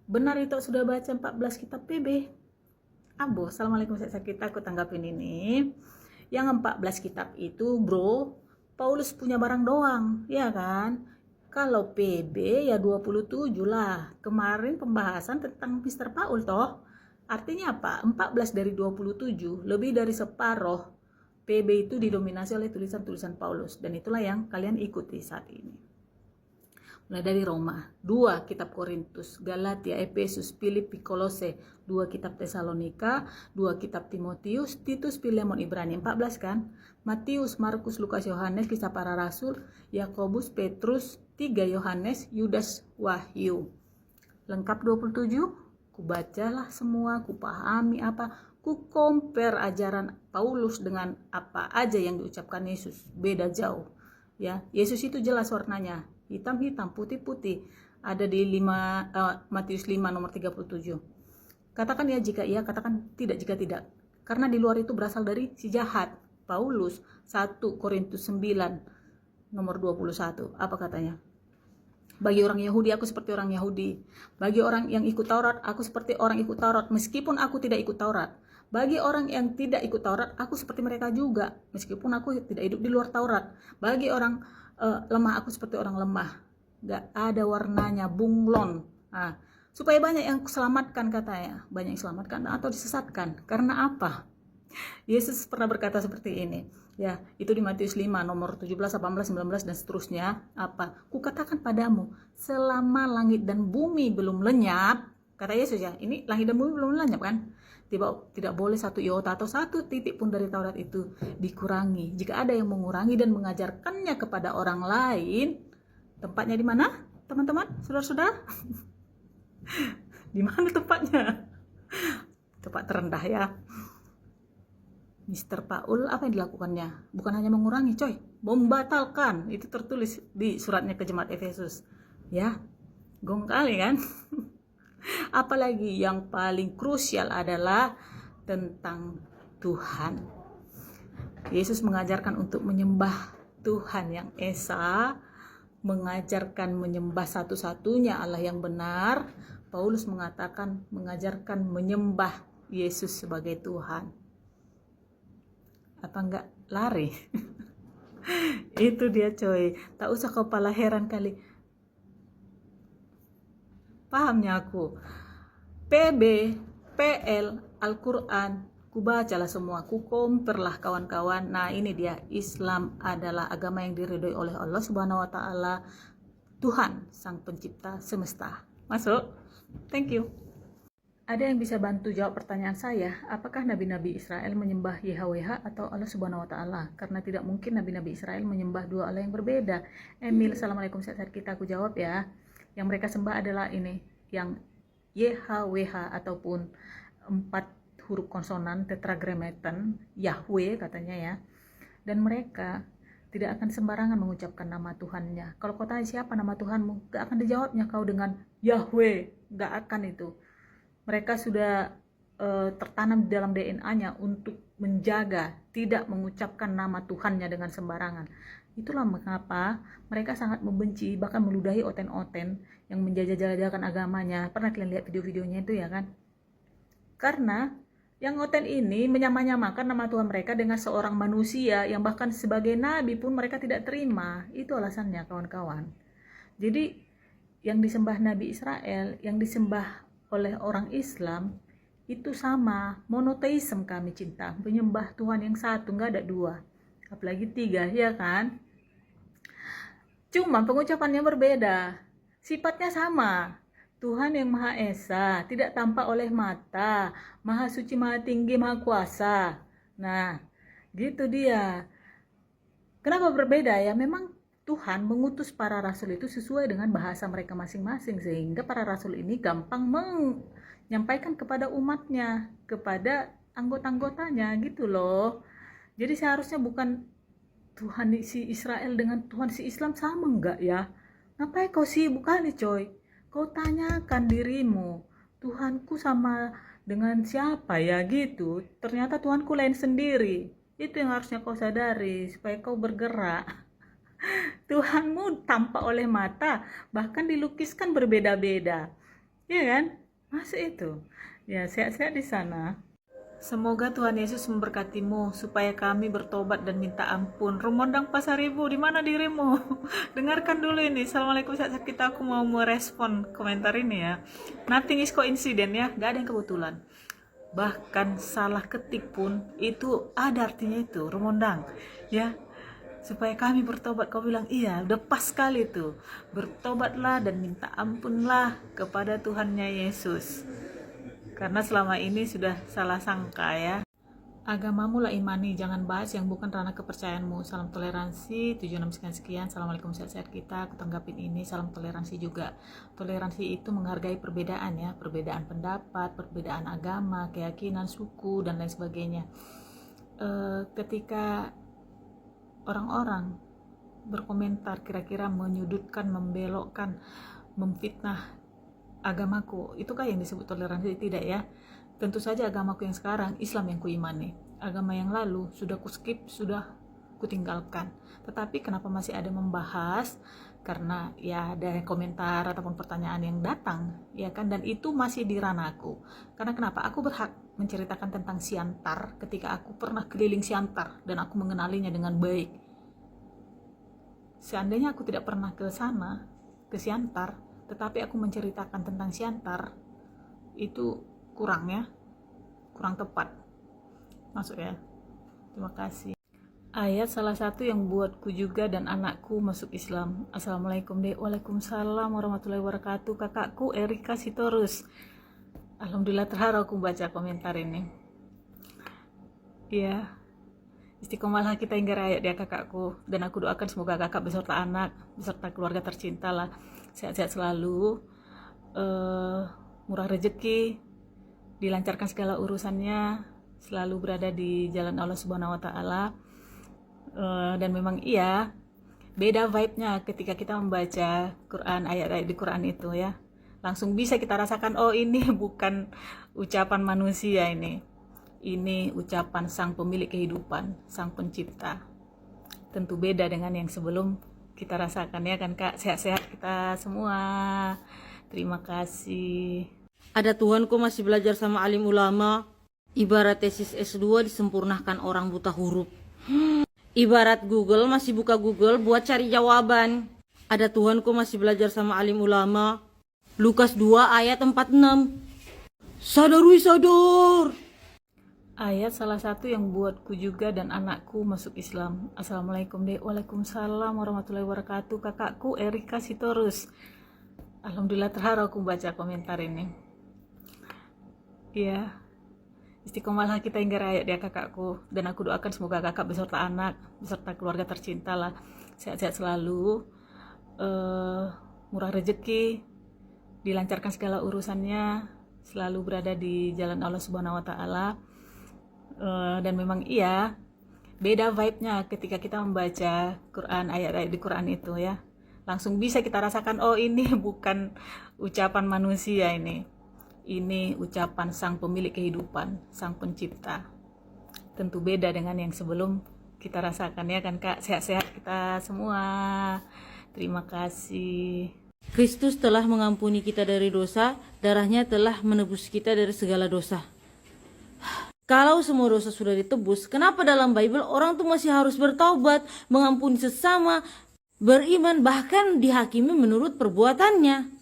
Benar itu sudah baca 14 kitab PB? Abo, assalamualaikum kita aku tanggapin ini. Yang 14 kitab itu bro, Paulus punya barang doang, ya kan? Kalau PB ya 27 lah. Kemarin pembahasan tentang Mr. Paul toh. Artinya apa? 14 dari 27, lebih dari separuh PB itu didominasi oleh tulisan-tulisan Paulus. Dan itulah yang kalian ikuti saat ini. Mulai dari Roma, 2 kitab Korintus, Galatia, Efesus, Filipi, Kolose, 2 kitab Tesalonika, 2 kitab Timotius, Titus, Filemon, Ibrani, 14 kan? Matius, Markus, Lukas, Yohanes, Kisah Para Rasul, Yakobus, Petrus, 3 Yohanes, Yudas, Wahyu. Lengkap 27? Kubacalah semua, kupahami apa, ku compare ajaran Paulus dengan apa aja yang diucapkan Yesus. Beda jauh. Ya, Yesus itu jelas warnanya, hitam-hitam, putih-putih. Ada di Matius 5 nomor 37. Katakan ya jika iya, katakan tidak jika tidak. Karena di luar itu berasal dari si jahat. Paulus 1 Korintus 9 nomor 21. Apa katanya? Bagi orang Yahudi aku seperti orang Yahudi. Bagi orang yang ikut Taurat aku seperti orang ikut Taurat meskipun aku tidak ikut Taurat. Bagi orang yang tidak ikut Taurat aku seperti mereka juga meskipun aku tidak hidup di luar Taurat. Bagi orang lemah aku seperti orang lemah. Gak ada warnanya, bunglon. Nah, supaya banyak yang selamatkan katanya. Banyak yang selamatkan atau disesatkan. Karena apa? Yesus pernah berkata seperti ini. Ya, itu di Matius 5 nomor 17, 18, 19 dan seterusnya. Apa? Kukatakan padamu, selama langit dan bumi belum lenyap, kata Yesus ya, ini langit dan bumi belum lenyap kan? Tidak boleh satu iota atau satu titik pun dari Taurat itu dikurangi. Jika ada yang mengurangi dan mengajarkannya kepada orang lain, tempatnya di mana? Teman-teman, saudara-saudara? Di mana tempatnya? Tempat terendah ya. Mr. Paul apa yang dilakukannya? Bukan hanya mengurangi coy, membatalkan. Itu tertulis di suratnya ke jemaat Efesus. Ya, gong kali kan? Apalagi yang paling krusial adalah tentang Tuhan. Yesus mengajarkan untuk menyembah Tuhan yang Esa, mengajarkan menyembah satu-satunya Allah yang benar. Paulus mengajarkan menyembah Yesus sebagai Tuhan. Apa enggak lari? Itu dia coy, tak usah kepala heran kali. Pahamnya aku. PB, PL, Al-Quran, kubacalah semua, ku compare lah kawan-kawan. Nah ini dia, Islam adalah agama yang diridhoi oleh Allah Subhanahu wa Ta'ala, Tuhan Sang Pencipta Semesta. Masuk? Thank you. Ada yang bisa bantu jawab pertanyaan saya, apakah nabi-nabi Israel menyembah YHWH atau Allah Subhanahu wa Ta'ala? Karena tidak mungkin nabi-nabi Israel menyembah dua Allah yang berbeda. Emil, assalamualaikum, saat kita aku jawab ya. Yang mereka sembah adalah ini, yang YHWH ataupun 4 huruf konsonan tetragrammaton, Yahweh katanya ya. Dan mereka tidak akan sembarangan mengucapkan nama Tuhannya. Kalau kau tanya siapa nama Tuhanmu, gak akan dijawabnya kau dengan Yahweh, gak akan itu. Mereka sudah tertanam di dalam DNA-nya untuk menjaga, tidak mengucapkan nama Tuhannya dengan sembarangan. Itulah mengapa mereka sangat membenci, bahkan meludahi oten-oten yang menjajah-jajakan agamanya. Pernah kalian lihat video-videonya itu ya kan? Karena yang oten ini menyamanyamakan nama Tuhan mereka dengan seorang manusia yang bahkan sebagai nabi pun mereka tidak terima. Itu alasannya kawan-kawan. Jadi yang disembah Nabi Israel, yang disembah oleh orang Islam itu sama, monoteisme kami cinta, menyembah Tuhan yang satu, nggak ada dua, apalagi 3 ya kan. Cuma pengucapannya berbeda, sifatnya sama. Tuhan yang Maha Esa, tidak tampak oleh mata, Maha Suci, Maha Tinggi, Maha Kuasa. Nah gitu dia. Kenapa berbeda ya? Memang Tuhan mengutus para rasul itu sesuai dengan bahasa mereka masing-masing, sehingga para rasul ini gampang menyampaikan kepada umatnya, kepada anggota-anggotanya gitu loh. Jadi seharusnya bukan Tuhan si Israel dengan Tuhan si Islam sama enggak ya? Ngapain kau sibuk kali coy? Kau tanyakan dirimu, Tuhanku sama dengan siapa ya gitu? Ternyata Tuhanku lain sendiri. Itu yang harusnya kau sadari supaya kau bergerak. Tuhanmu tampak oleh mata, bahkan dilukiskan berbeda-beda. Iya kan? Masih itu. Ya, sehat-sehat di sana. Semoga Tuhan Yesus memberkatimu supaya kami bertobat dan minta ampun. Rumondang Pasaribu, di mana dirimu? Dengarkan dulu ini. Assalamualaikum, saat kita aku mau merespon komentar ini ya. Nothing is coincidence ya, gak ada yang kebetulan. Bahkan salah ketik pun itu ada artinya itu, Rumondang. Ya, supaya kami bertobat. Kau bilang iya, udah pas sekali tuh. Bertobatlah dan minta ampunlah kepada Tuhannya Yesus, karena selama ini sudah salah sangka ya. Agamamu lah imani, jangan bahas yang bukan ranah kepercayaanmu. Salam toleransi 76 sekian sekian. Assalamualaikum, sehat-sehat kita. Aku tanggapin ini, salam toleransi juga. Toleransi itu menghargai perbedaan ya, perbedaan pendapat, perbedaan agama, keyakinan, suku dan lain sebagainya. Ketika orang-orang berkomentar kira-kira menyudutkan, membelokkan, memfitnah agamaku, itukah yang disebut toleransi? Tidak ya. Tentu saja agamaku yang sekarang Islam yang kuimani. Agama yang lalu sudah ku skip, sudah kutinggalkan. Tetapi kenapa masih ada membahas? Karena ya ada komentar ataupun pertanyaan yang datang, ya kan, dan itu masih di ranahku. Karena kenapa? Aku berhak menceritakan tentang Siantar ketika aku pernah keliling Siantar dan aku mengenalinya dengan baik. Seandainya aku tidak pernah ke sana, ke Siantar, tetapi aku menceritakan tentang Siantar, itu kurang ya, kurang tepat masuk ya. Terima kasih. Ayat salah satu yang buatku juga dan anakku masuk Islam. Assalamualaikum dek. Waalaikumsalam warahmatullahi wabarakatuh. Kakakku Erika Sitorus. Alhamdulillah terharu aku baca komentar ini ya. Istiqomalah kita hingga rakyat ya kakakku, dan aku doakan semoga kakak beserta anak, beserta keluarga tercinta lah, sehat-sehat selalu, murah rezeki, dilancarkan segala urusannya, selalu berada di jalan Allah Subhanahu wa Ta'ala. Dan memang iya, beda vibe-nya ketika kita membaca Quran, ayat-ayat di Quran itu ya, langsung bisa kita rasakan, oh ini bukan ucapan manusia, ini ucapan sang pemilik kehidupan, sang pencipta. Tentu beda dengan yang sebelum kita rasakan ya kan kak. Sehat-sehat kita semua. Terima kasih. Ada Tuhan kok masih belajar sama alim ulama. Ibarat tesis S2 disempurnakan orang buta huruf. Ibarat Google masih buka Google buat cari jawaban. Ada Tuhan kok masih belajar sama alim ulama. Lukas 2 ayat 46. Sadar wih sadar. Ayat salah satu yang buatku juga dan anakku masuk Islam. Assalamualaikum dek. Waalaikumsalam warahmatullahi wabarakatuh. Kakakku Erika Sitorus. Alhamdulillah terharu aku baca komentar ini ya. Istiqomalah kita hingga rakyat ya kakakku, dan aku doakan semoga kakak beserta anak, beserta keluarga tercinta lah, sehat-sehat selalu, murah rezeki, dilancarkan segala urusannya, selalu berada di jalan Allah Subhanahu wa Ta'ala. Dan memang iya, beda vibe-nya ketika kita membaca Quran, ayat-ayat di Quran itu ya, langsung bisa kita rasakan, oh ini bukan ucapan manusia, ini ucapan sang pemilik kehidupan, sang pencipta. Tentu beda dengan yang sebelum kita rasakan ya kan kak. Sehat-sehat kita semua. Terima kasih. Kristus telah mengampuni kita dari dosa, darahnya telah menebus kita dari segala dosa. Kalau semua dosa sudah ditebus, kenapa dalam Bible orang tuh masih harus bertaubat, mengampuni sesama, beriman, bahkan dihakimi menurut perbuatannya?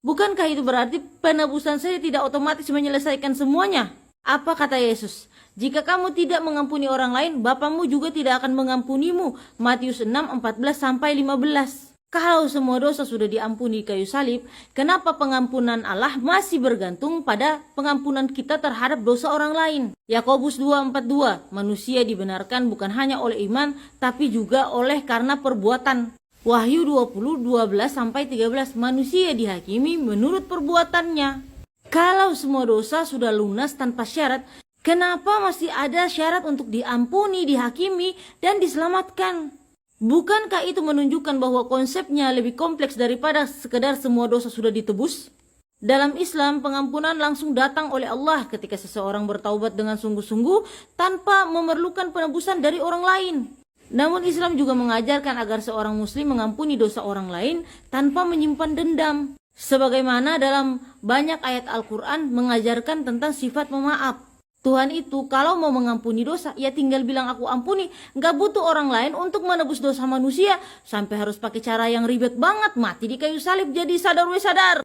Bukankah itu berarti penebusan saja tidak otomatis menyelesaikan semuanya? Apa kata Yesus? Jika kamu tidak mengampuni orang lain, Bapamu juga tidak akan mengampunimu. Matius 6:14-15. Kalau semua dosa sudah diampuni di kayu salib, kenapa pengampunan Allah masih bergantung pada pengampunan kita terhadap dosa orang lain? Yakobus 2:42, manusia dibenarkan bukan hanya oleh iman, tapi juga oleh karena perbuatan. Wahyu 20:12-13, manusia dihakimi menurut perbuatannya. Kalau semua dosa sudah lunas tanpa syarat, kenapa masih ada syarat untuk diampuni, dihakimi, dan diselamatkan? Bukankah itu menunjukkan bahwa konsepnya lebih kompleks daripada sekedar semua dosa sudah ditebus? Dalam Islam, pengampunan langsung datang oleh Allah ketika seseorang bertaubat dengan sungguh-sungguh tanpa memerlukan penebusan dari orang lain. Namun Islam juga mengajarkan agar seorang muslim mengampuni dosa orang lain tanpa menyimpan dendam. Sebagaimana dalam banyak ayat Al-Quran mengajarkan tentang sifat pemaaf. Tuhan itu kalau mau mengampuni dosa, ya tinggal bilang aku ampuni. Gak butuh orang lain untuk menebus dosa manusia. Sampai harus pakai cara yang ribet banget, mati di kayu salib jadi sadar we sadar.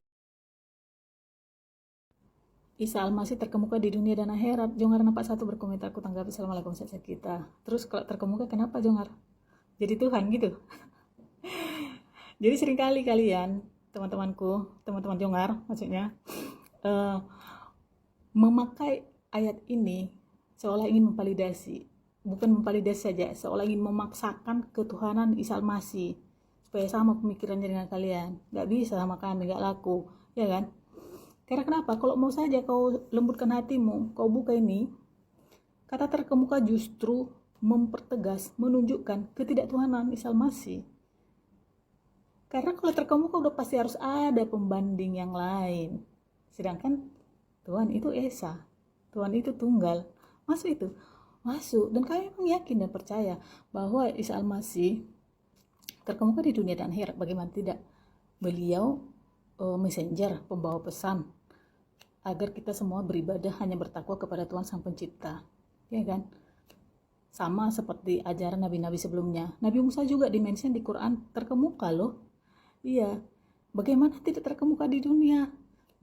Isa Al-Masih terkemuka di dunia dan akhirat. Jongar nampak satu berkomentar, aku tanggapi assalamualaikum saja kita. Terus kalau terkemuka kenapa Jongar? Jadi Tuhan gitu. Jadi seringkali kalian, teman-temanku, teman-teman Jongar maksudnya, memakai ayat ini seolah ingin memvalidasi, bukan memvalidasi saja, seolah ingin memaksakan ketuhanan Isa Al-Masih supaya sama pemikirannya dengan kalian. Gak bisa sama kami, gak laku, ya kan? Karena kenapa? Kalau mau saja kau lembutkan hatimu, kau buka ini, kata terkemuka justru mempertegas, menunjukkan ketidaktuhanan Isa Al-Masih. Karena kalau terkemuka udah pasti harus ada pembanding yang lain. Sedangkan Tuhan itu Esa, Tuhan itu tunggal. Masuk itu? Masuk. Dan kami memang yakin dan percaya bahwa Isa Al-Masih terkemuka di dunia dan akhirat. Bagaimana tidak? Beliau messenger, pembawa pesan agar kita semua beribadah hanya bertakwa kepada Tuhan Sang Pencipta, ya kan? Sama seperti ajaran nabi-nabi sebelumnya. Nabi Musa juga dimention di Quran terkemuka loh. Iya, bagaimana tidak terkemuka di dunia?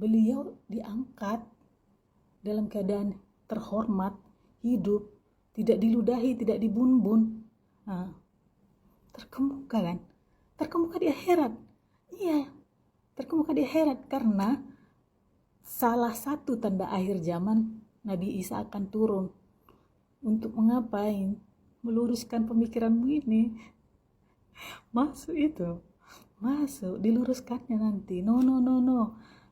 Beliau diangkat dalam keadaan terhormat, hidup, tidak diludahi, tidak dibun-bun. Nah, terkemuka kan? Terkemuka di akhirat. Iya, terkemuka di akhirat karena salah satu tanda akhir zaman Nabi Isa akan turun. Untuk mengapain? Meluruskan pemikiranmu ini. Masuk itu. Masuk, diluruskannya nanti. No.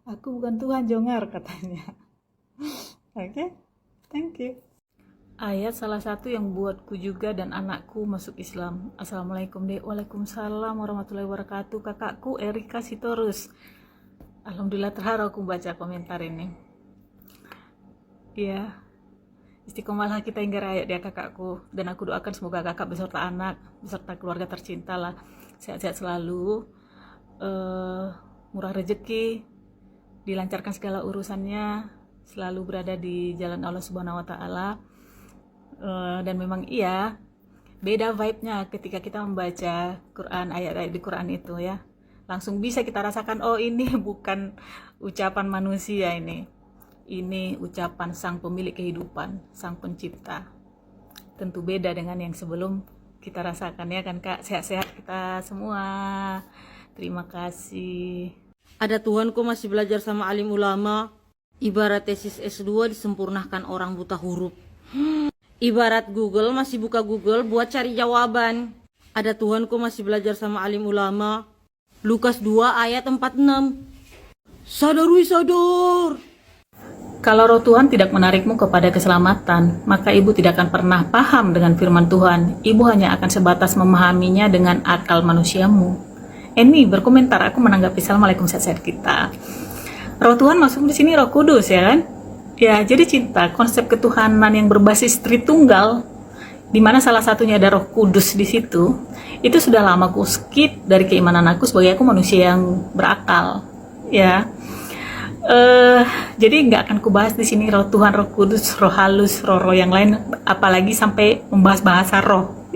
Aku bukan Tuhan Jongar katanya. Oke, thank you. Ayat salah satu yang buatku juga dan anakku masuk Islam. Assalamualaikum dek. Waalaikumsalam warahmatullahi wabarakatuh. Kakakku Erika Sitorus. Alhamdulillah terharu aku baca komentar ini. Ya, istiqomalah kita hingga raya dia kakakku. Dan aku doakan semoga kakak beserta anak, beserta keluarga tercinta lah, sehat-sehat selalu, murah rezeki, dilancarkan segala urusannya, selalu berada di jalan Allah Subhanahu Wa Taala. Dan memang iya, beda vibe-nya ketika kita membaca Quran, ayat-ayat di Quran itu ya. Langsung bisa kita rasakan, oh ini bukan ucapan manusia ini. Ini ucapan Sang Pemilik kehidupan, Sang Pencipta. Tentu beda dengan yang sebelum kita rasakan ya kan Kak. Sehat-sehat kita semua. Terima kasih. Ada Tuhan kok masih belajar sama alim ulama. Ibarat tesis S2 disempurnakan orang buta huruf. Ibarat Google masih buka Google buat cari jawaban. Ada Tuhan kok masih belajar sama alim ulama. Lukas 2 ayat 46. Sadar wih sadar. Kalau roh Tuhan tidak menarikmu kepada keselamatan, maka ibu tidak akan pernah paham dengan firman Tuhan. Ibu hanya akan sebatas memahaminya dengan akal manusiamu. Ini berkomentar, aku menanggapi assalamualaikum sehat-sehat kita. Roh Tuhan masuk di sini Roh Kudus ya kan? Ya, jadi cinta, konsep ketuhanan yang berbasis Tritunggal, di mana salah satunya ada Roh Kudus di situ, itu sudah lama aku skip dari keimanan aku sebagai aku manusia yang berakal, ya. Jadi nggak akan kubahas di sini Roh Tuhan, Roh Kudus, Roh halus, roh-roh yang lain, apalagi sampai membahas bahasa roh,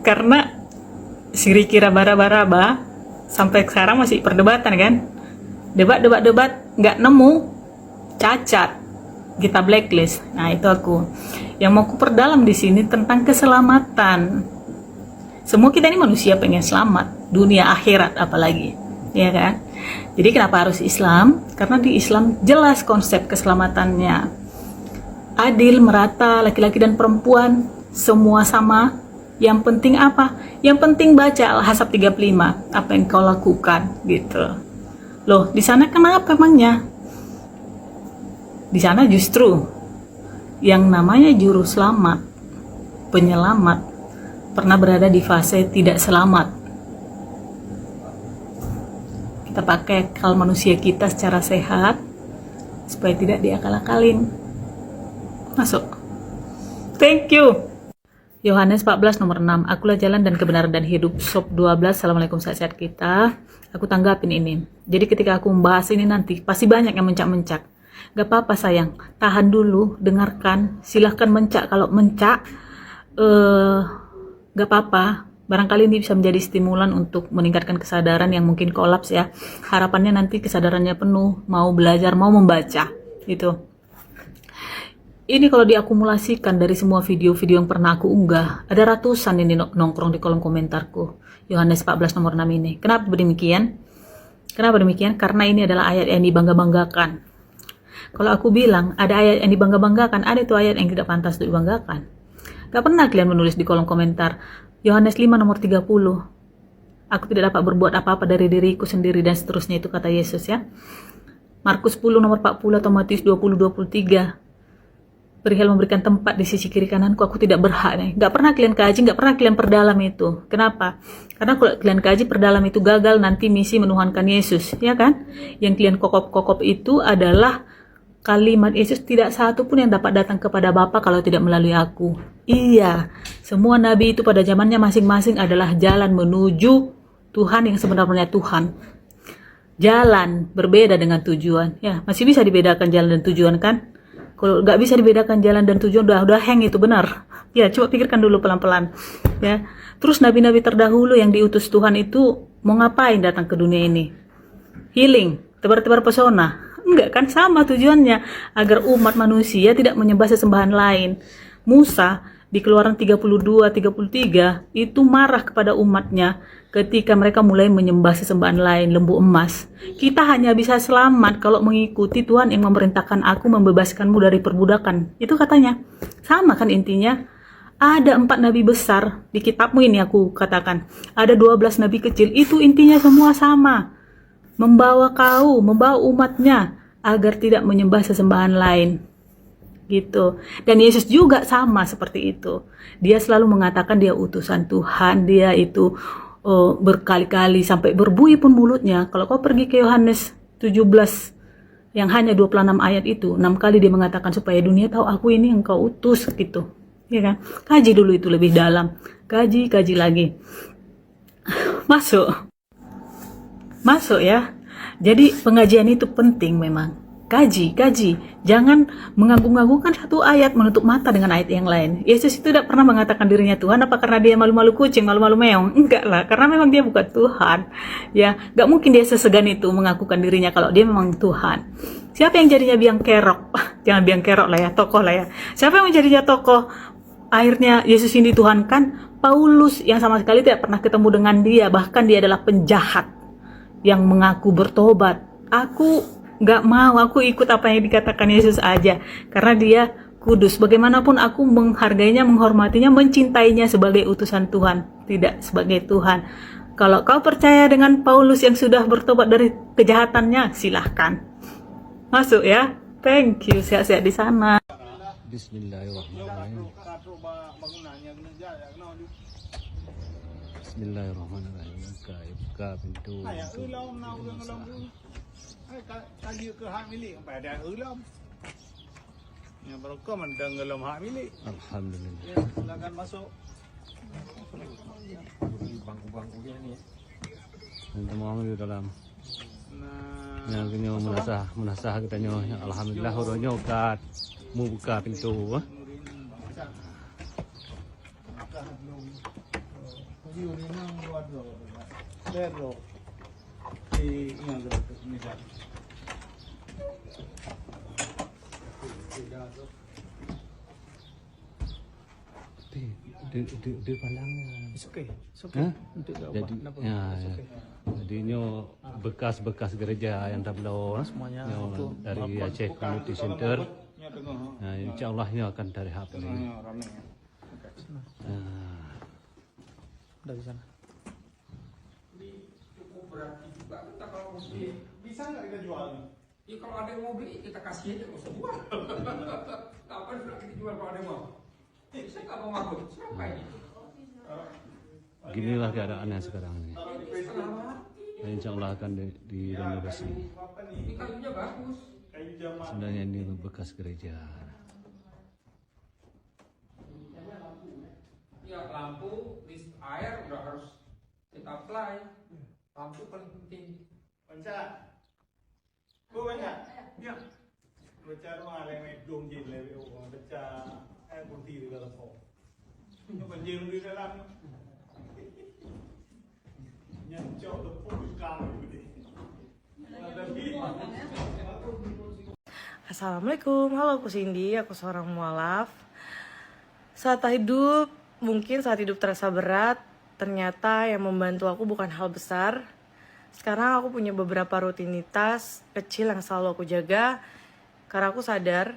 karena siri kira bara-bara sampai sekarang masih perdebatan kan, debat nggak nemu, cacat. Kita blacklist. Nah, itu aku yang mau ku perdalam di sini tentang keselamatan. Semua kita ini manusia pengen selamat, dunia akhirat apalagi, ya kan? Jadi kenapa harus Islam? Karena di Islam jelas konsep keselamatannya. Adil, merata, laki-laki dan perempuan semua sama. Yang penting apa? Yang penting baca Al-Ahzab 35, apa yang kau lakukan gitu. Loh, di sana kenapa emangnya? Di sana justru yang namanya juru selamat, penyelamat, pernah berada di fase tidak selamat. Kita pakai akal manusia kita secara sehat supaya tidak diakal-akalin. Masuk. Thank you. Yohanes 14 nomor 6. Akulah jalan dan kebenaran dan hidup. Sob 12. Assalamualaikum sehat-sehat kita. Aku tanggapin ini. Jadi ketika aku membahas ini nanti pasti banyak yang mencak-mencak. Gak apa-apa sayang, tahan dulu, dengarkan, silahkan mencak. Kalau mencak gak apa-apa. Barangkali ini bisa menjadi stimulan untuk meningkatkan kesadaran yang mungkin kolaps ya. Harapannya nanti kesadarannya penuh, mau belajar, mau membaca. Itu. Ini kalau diakumulasikan dari semua video-video yang pernah aku unggah, ada ratusan ini nongkrong di kolom komentarku. Yohanes 14 nomor 6 ini. Kenapa demikian? Kenapa demikian? Karena ini adalah ayat yang dibangga-banggakan. Kalau aku bilang ada ayat yang dibangga-banggakan, ada itu ayat yang tidak pantas untuk dibanggakan. Gak pernah kalian menulis di kolom komentar, Yohanes 5 nomor 30. Aku tidak dapat berbuat apa-apa dari diriku sendiri dan seterusnya, itu kata Yesus ya. Markus 10 nomor 40 atau Matius 20:23. Perihal memberikan tempat di sisi kiri kananku, aku tidak berhak nih. Gak pernah kalian kaji, gak pernah kalian perdalam itu. Kenapa? Karena kalau kalian kaji perdalam itu gagal, nanti misi menuhankan Yesus, ya kan? Yang kalian kokop-kokop itu adalah kalimat Yesus, tidak satu pun yang dapat datang kepada Bapa kalau tidak melalui aku. Iya, semua nabi itu pada zamannya masing-masing adalah jalan menuju Tuhan yang sebenarnya Tuhan. Jalan berbeda dengan tujuan. Ya, masih bisa dibedakan jalan dan tujuan kan? Kalau nggak bisa dibedakan jalan dan tujuan, udah hang itu benar. Ya, coba pikirkan dulu pelan-pelan. Ya, terus nabi-nabi terdahulu yang diutus Tuhan itu mau ngapain datang ke dunia ini? Healing, tebar-tebar pesona. Enggak kan, sama tujuannya, agar umat manusia tidak menyembah sesembahan lain. Musa di Keluaran 32-33 itu marah kepada umatnya ketika mereka mulai menyembah sesembahan lain, lembu emas. Kita hanya bisa selamat kalau mengikuti Tuhan yang memerintahkan aku membebaskanmu dari perbudakan. Itu katanya. Sama kan intinya. Ada 4 nabi besar di kitabmu ini, aku katakan. Ada 12 nabi kecil. Itu intinya semua sama. Membawa umatnya agar tidak menyembah sesembahan lain. Gitu. Dan Yesus juga sama seperti itu. Dia selalu mengatakan dia utusan Tuhan, dia itu berkali-kali sampai berbuih pun mulutnya. Kalau kau pergi ke Yohanes 17 yang hanya 26 ayat itu, 6 kali dia mengatakan supaya dunia tahu aku ini engkau utus gitu. Ya kan? Kaji dulu itu lebih dalam. Kaji lagi. Masuk ya. Jadi pengajian itu penting memang. Kaji. Jangan mengagung-agungkan satu ayat menutup mata dengan ayat yang lain. Yesus itu tidak pernah mengatakan dirinya Tuhan apa karena dia malu-malu kucing, malu-malu meong. Enggak lah, karena memang dia bukan Tuhan. Ya, enggak mungkin dia sesegan itu mengakukan dirinya kalau dia memang Tuhan. Siapa yang jadinya biang kerok? Jangan biang kerok lah ya, tokoh lah ya. Siapa yang menjadinya tokoh? Akhirnya Yesus ini Tuhan kan? Paulus yang sama sekali tidak pernah ketemu dengan dia, bahkan dia adalah penjahat yang mengaku bertobat. Aku nggak mau, aku ikut apa yang dikatakan Yesus aja, karena dia kudus. Bagaimanapun aku menghargainya, menghormatinya, mencintainya sebagai utusan Tuhan, tidak sebagai Tuhan. Kalau kau percaya dengan Paulus yang sudah bertobat dari kejahatannya, silahkan masuk ya. Thank you, sehat-sehat di sana. Bismillahirrahmanirrahim. Bismillahirrahmanirrahim. Buka pintu. Kayu ke hak milik pada ulam. Yang berkah mendengalam hak milik. Alhamdulillah. Ya, silakan masuk. Bangku-bangku dia ni. Kita mau di dalam. Nah, Yang kena menasah katanya. Alhamdulillah horonya kat. Mu buka pintu. kayu ni nang luar tu. Lero. Di yang tu ni dah. Di pandangnya. It's okay. Hah? Untuk Jadi jadinya bekas-bekas gereja yang dah belum semuanya yang itu dari Aceh Community Center. Nah, insya Allahnya akan dari hap ini. Dari sana. Bisa nggak kita jual? Ya kalau ada yang mau beli kita kasih aja, nggak usah jual. Kapan juga kita jual kalau ada yang mau? Saya nggak mau ngaku, siapa ini? Ginilah keadaannya sekarang ini. Dan insya Allah akan direnovasi. Ini kayunya bagus. Sebenarnya ini bekas gereja. ya lampu, air udah harus kita apply. Lampu paling penting. Panca. Ku banyak. Ya. Baca rumah lain dong jin level orang baca kunti di dalam kau. Ini banjir di dalam. Nyancok tepung di kamar gitu. Assalamualaikum, halo aku Cindy, aku seorang mualaf. Saat hidup, mungkin saat hidup terasa berat, ternyata yang membantu aku bukan hal besar. Sekarang aku punya beberapa rutinitas kecil yang selalu aku jaga, karena aku sadar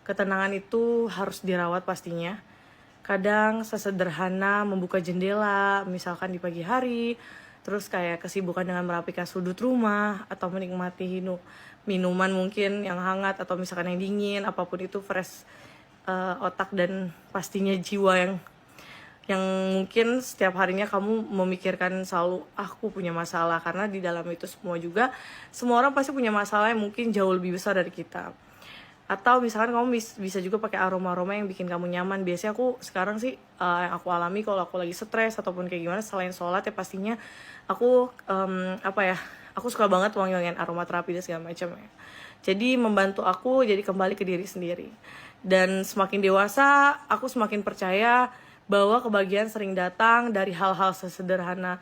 ketenangan itu harus dirawat pastinya. Kadang sesederhana membuka jendela, misalkan di pagi hari, terus kayak kesibukan dengan merapikan sudut rumah, atau menikmati minuman mungkin yang hangat, atau misalkan yang dingin, apapun itu fresh otak dan pastinya jiwa yang mungkin setiap harinya kamu memikirkan selalu aku punya masalah, karena di dalam itu semua orang pasti punya masalah yang mungkin jauh lebih besar dari kita. Atau misalkan kamu bisa juga pakai aroma-aroma yang bikin kamu nyaman. Biasanya aku sekarang sih yang aku alami kalau aku lagi stres ataupun kayak gimana, selain sholat ya pastinya aku aku suka banget wangi-wangian aromaterapi dan segala macam ya. Jadi membantu aku jadi kembali ke diri sendiri. Dan semakin dewasa aku semakin percaya bahwa kebahagiaan sering datang dari hal-hal sesederhana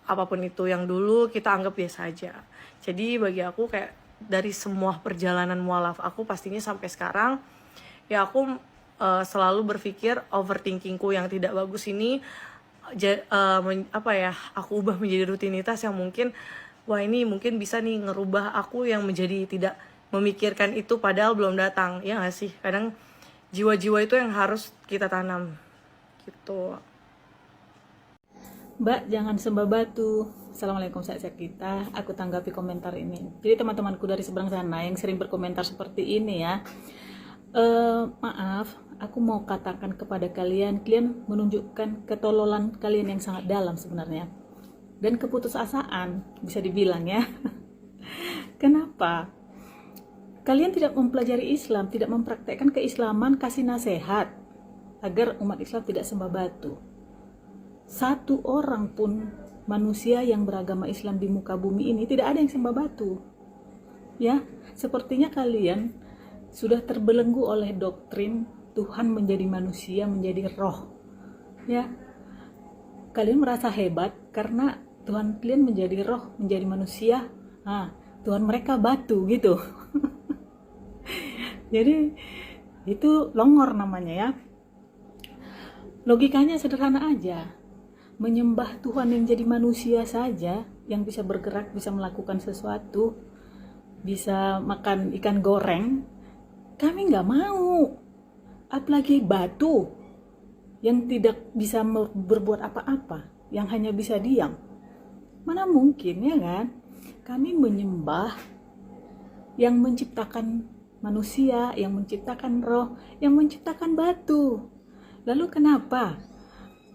apapun itu yang dulu kita anggap biasa aja. Jadi bagi aku kayak dari semua perjalanan mualaf aku pastinya sampai sekarang ya aku selalu berpikir overthinkingku yang tidak bagus ini aku ubah menjadi rutinitas yang mungkin ini mungkin bisa nih ngerubah aku yang menjadi tidak memikirkan itu padahal belum datang, ya nggak sih? Kadang jiwa-jiwa itu yang harus kita tanam gitu. Mbak, jangan sembah batu. Assalamualaikum sahabat kita. Aku tanggapi komentar ini. Jadi teman-temanku dari seberang sana yang sering berkomentar seperti ini ya. Maaf, aku mau katakan kepada kalian menunjukkan ketololan kalian yang sangat dalam sebenarnya. Dan keputusasaan, bisa dibilang ya. Kenapa? Kalian tidak mempelajari Islam, tidak mempraktekkan keislaman, kasih nasihat agar umat Islam tidak sembah batu. Satu orang pun manusia yang beragama Islam di muka bumi ini tidak ada yang sembah batu. Ya, sepertinya kalian sudah terbelenggu oleh doktrin Tuhan menjadi manusia, menjadi roh. Ya. Kalian merasa hebat karena Tuhan kalian menjadi roh, menjadi manusia. Tuhan mereka batu gitu. Jadi itu longor namanya ya. Logikanya sederhana aja. Menyembah Tuhan yang jadi manusia saja, yang bisa bergerak, bisa melakukan sesuatu, bisa makan ikan goreng, kami nggak mau. Apalagi batu yang tidak bisa berbuat apa-apa, yang hanya bisa diam. Mana mungkin ya kan? Kami menyembah yang menciptakan manusia, yang menciptakan roh, yang menciptakan batu. Lalu kenapa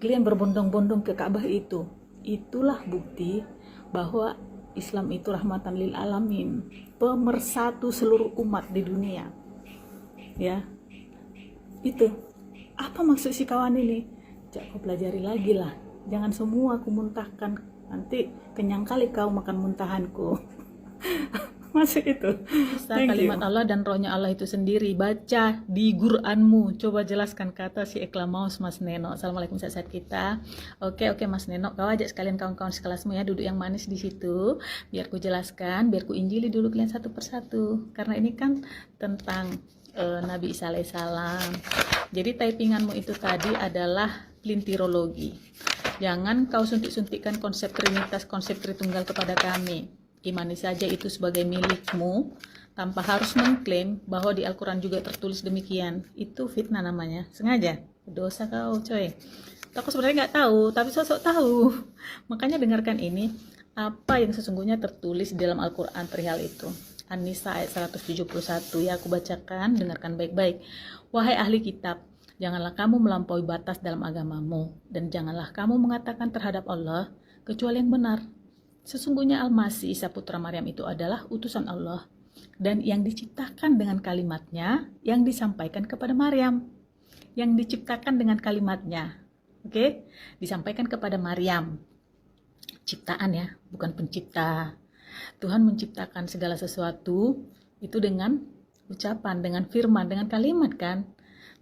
kalian berbondong-bondong ke Ka'bah itu? Itulah bukti bahwa Islam itu rahmatan lil alamin, pemersatu seluruh umat di dunia. Ya, itu. Apa maksud si kawan ini? Kau pelajari lagi lah. Jangan semua aku muntahkan. Nanti kenyang kali kau makan muntahanku. Masih itu. Kalimat Allah dan rohnya Allah itu sendiri. Baca di Quranmu. Coba jelaskan kata si Eklamaus Mas Neno. Assalamualaikum sahabat kita. Oke Mas Neno, kau ajak sekalian kawan-kawan sekelasmu ya duduk yang manis di situ. Biar ku jelaskan, biar ku injili dulu kalian satu persatu. Karena ini kan tentang Nabi Isa alaihissalam. Jadi typinganmu itu tadi adalah plintirologi. Jangan kau suntik-suntikkan konsep trinitas, konsep tritunggal kepada kami. Imani saja itu sebagai milikmu tanpa harus mengklaim bahwa di Al-Quran juga tertulis demikian. Itu fitnah namanya. Sengaja. Dosa kau coy. Aku sebenarnya nggak tahu, tapi sosok tahu. Makanya dengarkan ini. Apa yang sesungguhnya tertulis di dalam Al-Quran perihal itu. An-Nisa ayat 171 ya, aku bacakan, dengarkan baik-baik. Wahai ahli kitab, janganlah kamu melampaui batas dalam agamamu, dan janganlah kamu mengatakan terhadap Allah kecuali yang benar. Sesungguhnya Al-Masih Isa putra Maryam itu adalah utusan Allah, dan yang diciptakan dengan kalimatnya yang disampaikan kepada Maryam. yang diciptakan dengan kalimatnya. Oke, disampaikan kepada Maryam. Ciptaan ya, bukan pencipta. Tuhan menciptakan segala sesuatu itu dengan ucapan, dengan firman, dengan kalimat kan.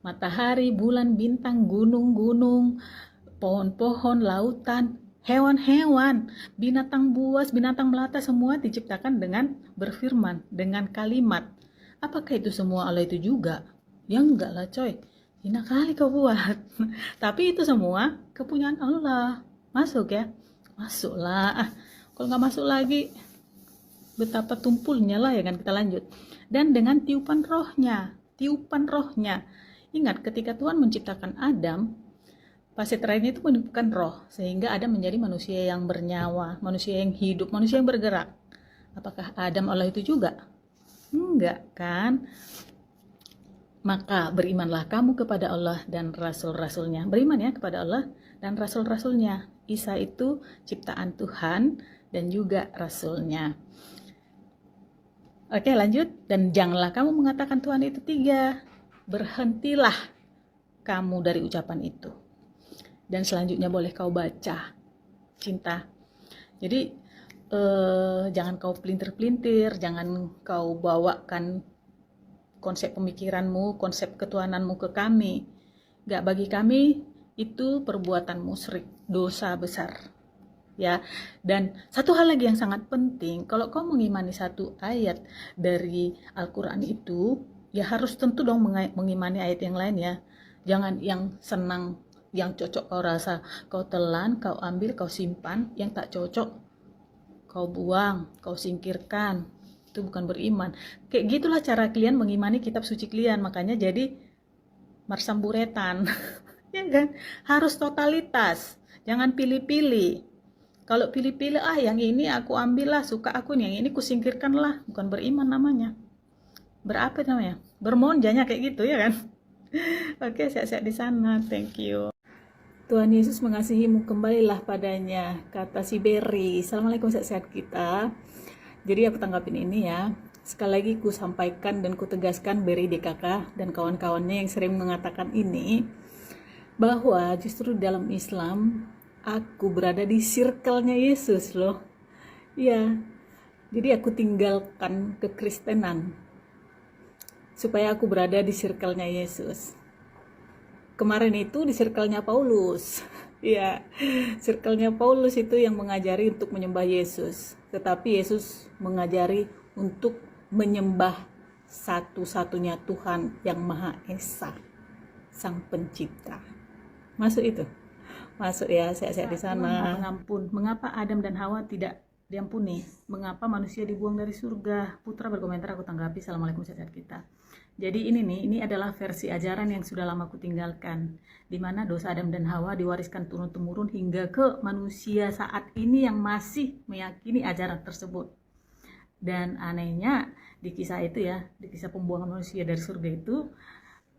Matahari, bulan, bintang, gunung-gunung, pohon-pohon, lautan, hewan-hewan, binatang buas, binatang melata, semua diciptakan dengan berfirman, dengan kalimat. Apakah itu semua Allah itu juga? Ya enggak lah coy, hina kali kau buat. Tapi itu semua kepunyaan Allah. Masuk ya? Masuklah. Kalau nggak masuk lagi, betapa tumpulnya lah ya kan. Kita lanjut. Dan dengan tiupan rohnya. Ingat ketika Tuhan menciptakan Adam, fase terakhirnya itu meniupkan roh, sehingga Adam menjadi manusia yang bernyawa, manusia yang hidup, manusia yang bergerak. Apakah Adam Allah itu juga? Enggak kan? Maka berimanlah kamu kepada Allah dan Rasul-Rasulnya. Beriman ya kepada Allah dan Rasul-Rasulnya. Isa itu ciptaan Tuhan dan juga Rasulnya. Oke lanjut. Dan janganlah kamu mengatakan Tuhan itu 3. Berhentilah kamu dari ucapan itu. Dan selanjutnya boleh kau baca, cinta. Jadi jangan kau pelintir-pelintir, jangan kau bawakan konsep pemikiranmu, konsep ketuhananmu ke kami. Gak, bagi kami itu perbuatan musyrik, dosa besar. Ya, dan satu hal lagi yang sangat penting, kalau kau mengimani satu ayat dari Al-Quran itu, ya harus tentu dong mengimani ayat yang lain ya. Jangan yang senang, yang cocok kau rasa, kau telan, kau ambil, kau simpan, yang tak cocok kau buang, kau singkirkan. Itu bukan beriman. Kayak gitulah cara kalian mengimani kitab suci kalian. Makanya jadi marsamburetan. Ya kan? Harus totalitas. Jangan pilih-pilih. Kalau pilih-pilih, yang ini aku ambil lah, suka aku nih, yang ini ku singkirkan lah. Bukan beriman namanya. Berapa namanya? Bermonjanya kayak gitu ya kan? Oke, sehat-sehat di sana. Thank you. Tuhan Yesus mengasihimu, kembalilah padanya, kata si Berry. Assalamualaikum, sehat-sehat kita. Jadi aku tanggapin ini ya. Sekali lagi ku sampaikan dan ku tegaskan Berry DKK dan kawan-kawannya yang sering mengatakan ini, bahwa justru dalam Islam aku berada di circle-nya Yesus loh. Ya, jadi aku tinggalkan kekristenan supaya aku berada di circle-nya Yesus. Kemarin itu di circle-nya Paulus. Ya, circle-nya Paulus itu yang mengajari untuk menyembah Yesus. Tetapi Yesus mengajari untuk menyembah satu-satunya Tuhan yang Maha Esa, Sang Pencipta. Masuk itu? Masuk ya, sehat-sehat di sana. Mengampun. Mengapa Adam dan Hawa tidak diampuni? Mengapa manusia dibuang dari surga? Putra berkomentar, aku tanggapi. Assalamualaikum, sehat-sehat kita. Jadi ini adalah versi ajaran yang sudah lama aku tinggalkan, di mana dosa Adam dan Hawa diwariskan turun-temurun hingga ke manusia saat ini yang masih meyakini ajaran tersebut. Dan anehnya di kisah itu ya, di kisah pembuangan manusia dari surga itu,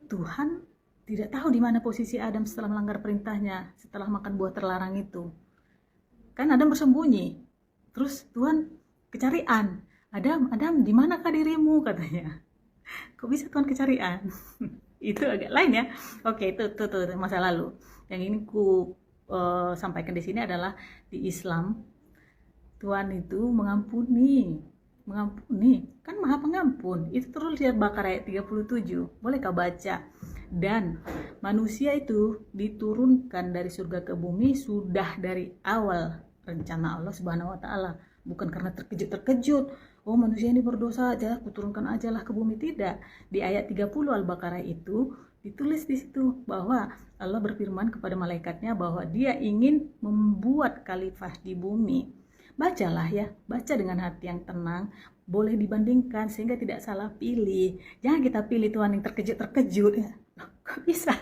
Tuhan tidak tahu di mana posisi Adam setelah melanggar perintahnya, setelah makan buah terlarang itu. Kan Adam bersembunyi. Terus Tuhan kecarian. Adam, di manakah dirimu, katanya. Kok bisa Tuhan kecarian? Itu agak lain ya. Oke, itu masa lalu. Yang ini ku sampaikan di sini adalah di Islam Tuhan itu mengampuni, kan Maha Pengampun. Itu terus lihat Baqarah ayat 37. Boleh kau baca. Dan manusia itu diturunkan dari surga ke bumi sudah dari awal rencana Allah Subhanahu wa taala, bukan karena terkejut. Oh, manusia ini berdosa aja, kuturunkan aja lah ke bumi. Tidak. Di ayat 30 Al-Baqarah itu ditulis di situ bahwa Allah berfirman kepada malaikatnya bahwa dia ingin membuat khalifah di bumi. Bacalah ya, baca dengan hati yang tenang, boleh dibandingkan sehingga tidak salah pilih. Jangan kita pilih Tuhan yang terkejut ya. Kok bisa?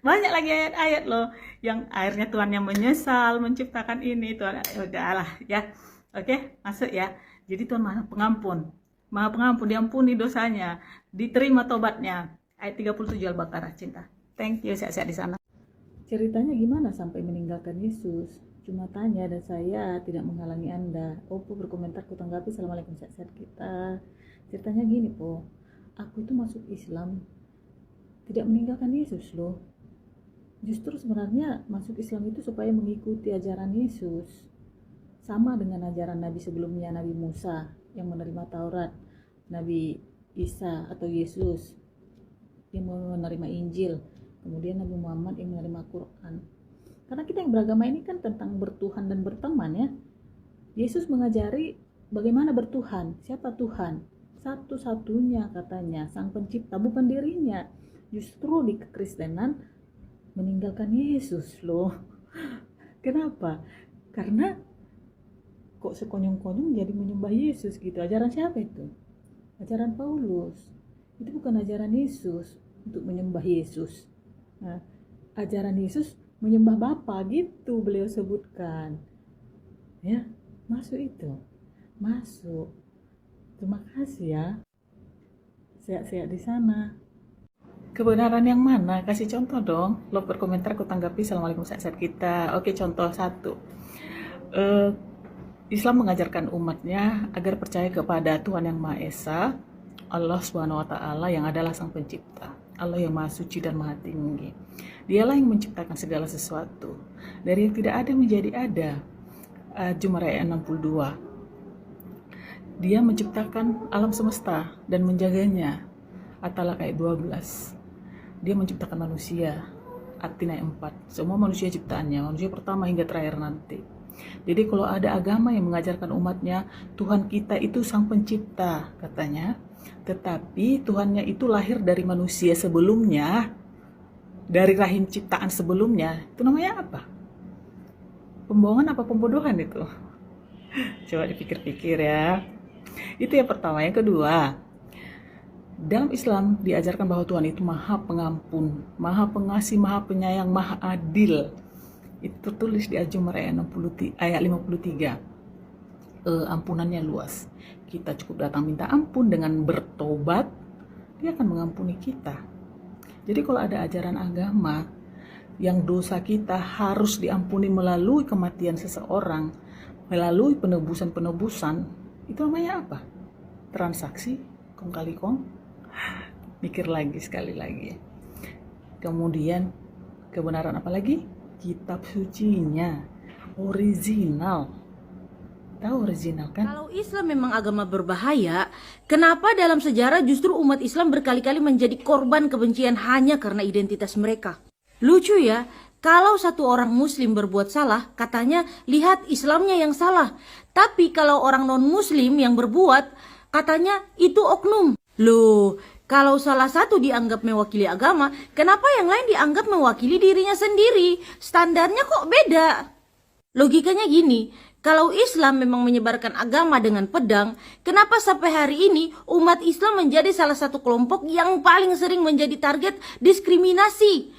Banyak lagi ayat-ayat loh yang akhirnya Tuhan yang menyesal menciptakan ini. Tuhan, udahlah ya. Oke, masuk ya. Jadi Tuhan Maha Pengampun, diampuni dosanya, diterima tobatnya. Ayat 37 Al-Baqarah, cinta. Thank you, sehat-sehat di sana. Ceritanya gimana sampai meninggalkan Yesus? Cuma tanya dan saya tidak menghalangi Anda. Oppo berkomentar, ku tanggapi. Assalamualaikum, sehat-sehat kita. Ceritanya gini Po, aku itu masuk Islam tidak meninggalkan Yesus loh. Justru sebenarnya masuk Islam itu supaya mengikuti ajaran Yesus. Sama dengan ajaran Nabi sebelumnya, Nabi Musa yang menerima Taurat, Nabi Isa atau Yesus yang menerima Injil, kemudian Nabi Muhammad yang menerima Quran. Karena kita yang beragama ini kan tentang bertuhan dan berteman ya. Yesus mengajari bagaimana bertuhan. Siapa Tuhan? Satu-satunya katanya, Sang Pencipta, bukan dirinya. Justru di kekristenan meninggalkan Yesus loh. Kenapa? Karena kok sekonyong-konyong jadi menyembah Yesus gitu. Ajaran siapa itu? Ajaran Paulus. Itu bukan ajaran Yesus untuk menyembah Yesus. Nah, ajaran Yesus menyembah Bapa gitu beliau sebutkan. Ya, masuk itu. Masuk. Terima kasih ya. Sehat-sehat di sana. Kebenaran yang mana? Kasih contoh dong. Lo berkomentar, aku tanggapi. Assalamualaikum sehat-sehat kita. Oke, contoh 1. Islam mengajarkan umatnya agar percaya kepada Tuhan yang Maha Esa, Allah Subhanahu wa Ta'ala yang adalah Sang Pencipta, Allah yang Maha Suci dan Maha Tinggi. Dialah yang menciptakan segala sesuatu. Dari yang tidak ada menjadi ada. Jumaah ayat 62. Dia menciptakan alam semesta dan menjaganya. At-Talaq ayat 12. Dia menciptakan manusia. At-Tin ayat 4. Semua manusia ciptaannya, manusia pertama hingga terakhir nanti. Jadi kalau ada agama yang mengajarkan umatnya Tuhan kita itu Sang Pencipta katanya, tetapi Tuhannya itu lahir dari manusia sebelumnya, dari rahim ciptaan sebelumnya, itu namanya apa? Pembohongan apa pembodohan itu? Coba dipikir-pikir ya. Itu yang pertama. Yang kedua, dalam Islam diajarkan bahwa Tuhan itu Maha Pengampun, Maha Pengasih, Maha Penyayang, Maha Adil. Itu tertulis di Al-Jum'ah ayat 53. Ampunannya luas. Kita cukup datang minta ampun dengan bertobat, Dia akan mengampuni kita. Jadi kalau ada ajaran agama yang dosa kita harus diampuni melalui kematian seseorang, melalui penebusan-penebusan, itu namanya apa? Transaksi, kong kali kong. Mikir lagi sekali lagi. Kemudian kebenaran apa lagi? Kitab sucinya original. Tahu original kan? Kalau Islam memang agama berbahaya, kenapa dalam sejarah justru umat Islam berkali-kali menjadi korban kebencian hanya karena identitas mereka? Lucu ya, kalau satu orang muslim berbuat salah, katanya lihat Islamnya yang salah. Tapi kalau orang non-muslim yang berbuat, katanya itu oknum. Loh, kalau salah satu dianggap mewakili agama, kenapa yang lain dianggap mewakili dirinya sendiri? Standarnya kok beda? Logikanya gini, kalau Islam memang menyebarkan agama dengan pedang, kenapa sampai hari ini umat Islam menjadi salah satu kelompok yang paling sering menjadi target diskriminasi?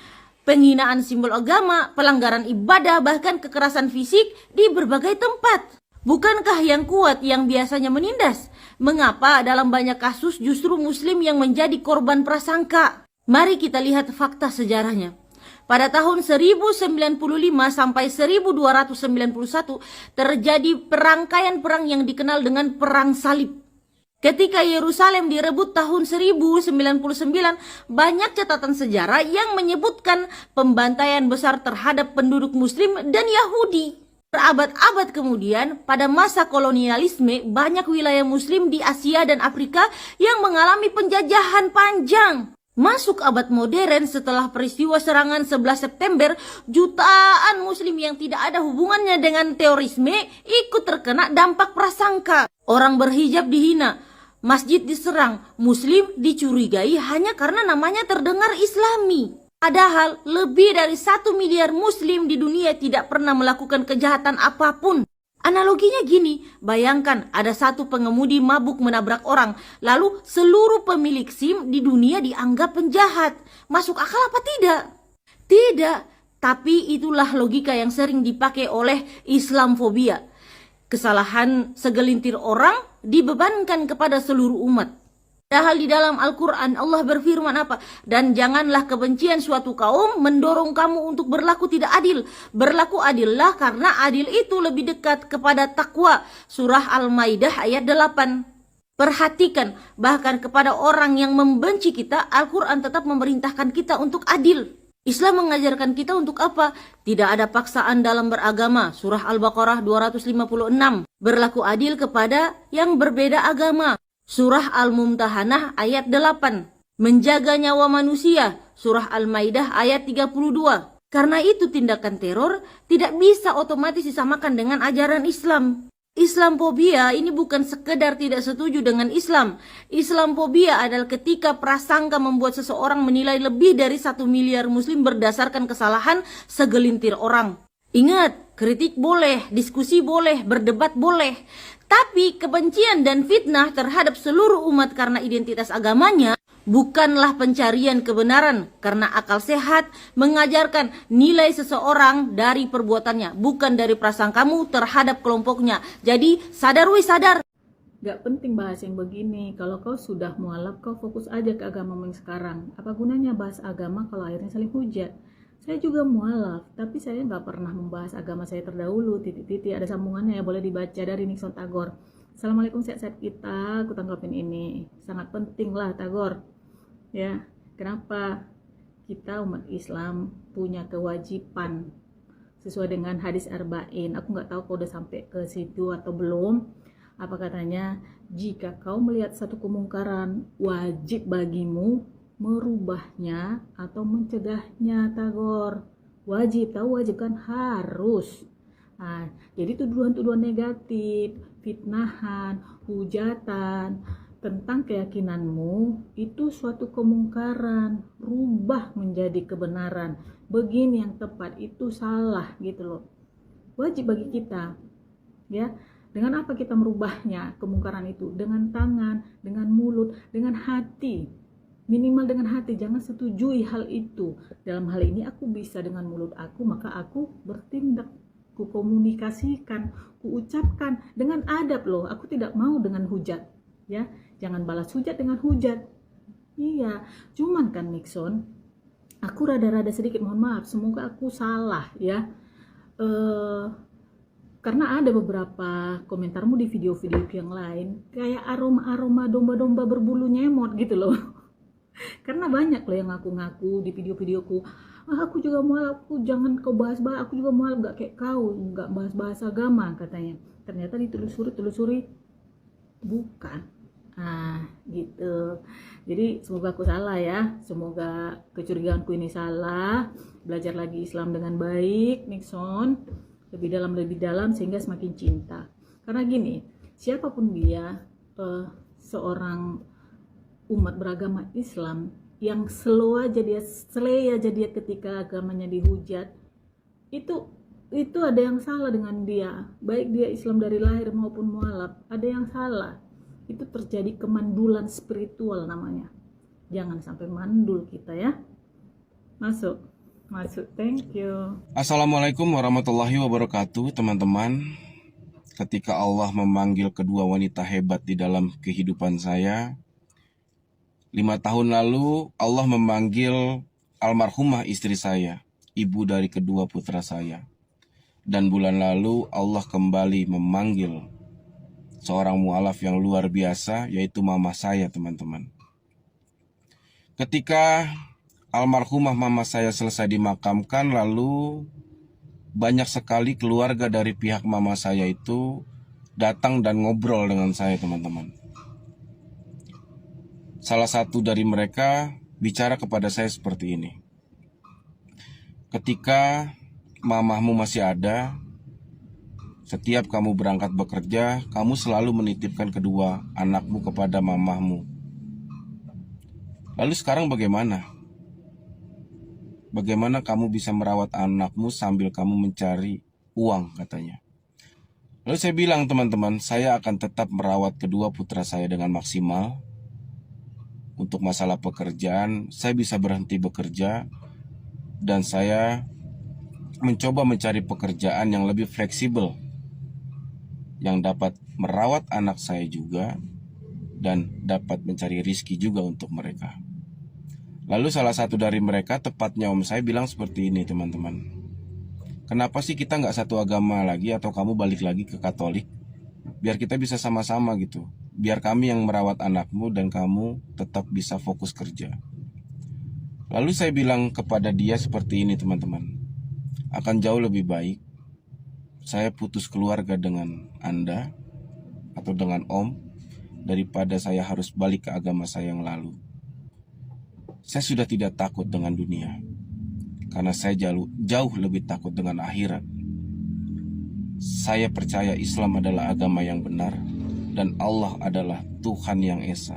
Penghinaan simbol agama, pelanggaran ibadah, bahkan kekerasan fisik di berbagai tempat. Bukankah yang kuat yang biasanya menindas? Mengapa dalam banyak kasus justru muslim yang menjadi korban prasangka? Mari kita lihat fakta sejarahnya. Pada tahun 1095 sampai 1291 terjadi perangkaian perang yang dikenal dengan Perang Salib. Ketika Yerusalem direbut tahun 1099, banyak catatan sejarah yang menyebutkan pembantaian besar terhadap penduduk muslim dan Yahudi. Berabad-abad kemudian, pada masa kolonialisme, banyak wilayah muslim di Asia dan Afrika yang mengalami penjajahan panjang. Masuk abad modern setelah peristiwa serangan 11 September, jutaan muslim yang tidak ada hubungannya dengan terorisme ikut terkena dampak prasangka. Orang berhijab dihina, masjid diserang, muslim dicurigai hanya karena namanya terdengar islami. Padahal lebih dari 1 miliar muslim di dunia tidak pernah melakukan kejahatan apapun. Analoginya gini, bayangkan ada satu pengemudi mabuk menabrak orang, lalu seluruh pemilik SIM di dunia dianggap penjahat. Masuk akal apa tidak? Tidak, tapi itulah logika yang sering dipakai oleh Islamfobia. Kesalahan segelintir orang dibebankan kepada seluruh umat. Padahal di dalam Al-Quran Allah berfirman apa? Dan janganlah kebencian suatu kaum mendorong kamu untuk berlaku tidak adil. Berlaku adillah karena adil itu lebih dekat kepada takwa. Surah Al-Maidah ayat 8. Perhatikan, bahkan kepada orang yang membenci kita, Al-Quran tetap memerintahkan kita untuk adil. Islam mengajarkan kita untuk apa? Tidak ada paksaan dalam beragama. Surah Al-Baqarah 256. Berlaku adil kepada yang berbeda agama. Surah Al-Mumtahanah ayat 8. Menjaga nyawa manusia. Surah Al-Maidah ayat 32. Karena itu tindakan teror tidak bisa otomatis disamakan dengan ajaran Islam. Islamfobia ini bukan sekedar tidak setuju dengan Islam. Islamfobia adalah ketika prasangka membuat seseorang menilai lebih dari 1 miliar muslim berdasarkan kesalahan segelintir orang. Ingat, kritik boleh, diskusi boleh, berdebat boleh. Tapi kebencian dan fitnah terhadap seluruh umat karena identitas agamanya bukanlah pencarian kebenaran, karena akal sehat mengajarkan nilai seseorang dari perbuatannya, bukan dari prasangkamu terhadap kelompoknya. Jadi sadar wih sadar. Gak penting bahas yang begini. Kalau kau sudah mualaf, kau fokus aja ke agama yang sekarang. Apa gunanya bahas agama kalau akhirnya saling hujat? Saya juga mualaf, tapi saya nggak pernah membahas agama saya terdahulu. Titik-titik ada sambungannya ya, boleh dibaca dari Nixon Tagor. Assalamualaikum, sehat-sehat kita. Aku tanggapin ini. Sangat penting lah Tagor. Ya, kenapa kita umat Islam punya kewajiban sesuai dengan hadis arba'in. Aku nggak tahu kau udah sampai ke situ atau belum. Apa katanya? Jika kau melihat satu kemungkaran, wajib bagimu merubahnya atau mencegahnya. Tagor, wajib, tahu wajib kan? Harus. Nah, jadi tuduhan-tuduhan negatif, fitnahan, hujatan tentang keyakinanmu itu suatu kemungkaran, rubah menjadi kebenaran. Begini yang tepat, itu salah gitu loh. Wajib bagi kita, ya. Dengan apa kita merubahnya kemungkaran itu? Dengan tangan, dengan mulut, dengan hati. Minimal dengan hati, jangan setujui hal itu. Dalam hal ini aku bisa dengan mulut aku, maka aku bertindak, ku komunikasikan, ku ucapkan dengan adab loh. Aku tidak mau dengan hujat, ya. Jangan balas hujat dengan hujat. Iya, cuman kan Nixon, aku rada-rada sedikit mohon maaf, semoga aku salah ya. Karena ada beberapa komentarmu di video-video yang lain kayak aroma-aroma domba-domba berbulu nyemot gitu loh. Karena banyak loh yang ngaku-ngaku di video-videoku, aku juga mualaf, aku jangan kau bahas-bahas, aku juga mualaf, gak kayak kau, gak bahas-bahas agama katanya. Ternyata ditelusuri bukan. Nah gitu. Jadi semoga aku salah ya, semoga kecurigaanku ini salah. Belajar lagi Islam dengan baik Nixon, lebih dalam sehingga semakin cinta. Karena gini, siapapun dia, seorang umat beragama Islam yang slow aja dia, slay aja dia ketika agamanya dihujat, itu ada yang salah dengan dia. Baik dia Islam dari lahir maupun mualaf, ada yang salah. Itu terjadi kemandulan spiritual namanya. Jangan sampai mandul kita ya. Masuk, thank you. Assalamualaikum warahmatullahi wabarakatuh, teman-teman. Ketika Allah memanggil kedua wanita hebat di dalam kehidupan saya, 5 tahun lalu Allah memanggil almarhumah istri saya, ibu dari kedua putra saya. Dan bulan lalu Allah kembali memanggil seorang mualaf yang luar biasa, yaitu mama saya, teman-teman. Ketika almarhumah mama saya selesai dimakamkan, lalu banyak sekali keluarga dari pihak mama saya itu datang dan ngobrol dengan saya, teman-teman. Salah satu dari mereka bicara kepada saya seperti ini. Ketika mamahmu masih ada, setiap kamu berangkat bekerja, kamu selalu menitipkan kedua anakmu kepada mamahmu. Lalu sekarang bagaimana? Bagaimana kamu bisa merawat anakmu sambil kamu mencari uang, katanya. Lalu saya bilang, teman-teman, saya akan tetap merawat kedua putra saya dengan maksimal. Untuk masalah pekerjaan, saya bisa berhenti bekerja dan saya mencoba mencari pekerjaan yang lebih fleksibel, yang dapat merawat anak saya juga dan dapat mencari rezeki juga untuk mereka. Lalu salah satu dari mereka, tepatnya om saya, bilang seperti ini, teman-teman. Kenapa sih kita nggak satu agama lagi atau kamu balik lagi ke Katolik? Biar kita bisa sama-sama gitu. biar kami yang merawat anakmu dan kamu tetap bisa fokus kerja. Lalu saya bilang kepada dia seperti ini teman-teman, akan jauh lebih baik saya putus keluarga dengan Anda atau dengan Om daripada saya harus balik ke agama saya yang lalu. Saya sudah tidak takut dengan dunia, karena saya jauh lebih takut dengan akhirat. Saya percaya Islam adalah agama yang benar dan Allah adalah Tuhan yang Esa.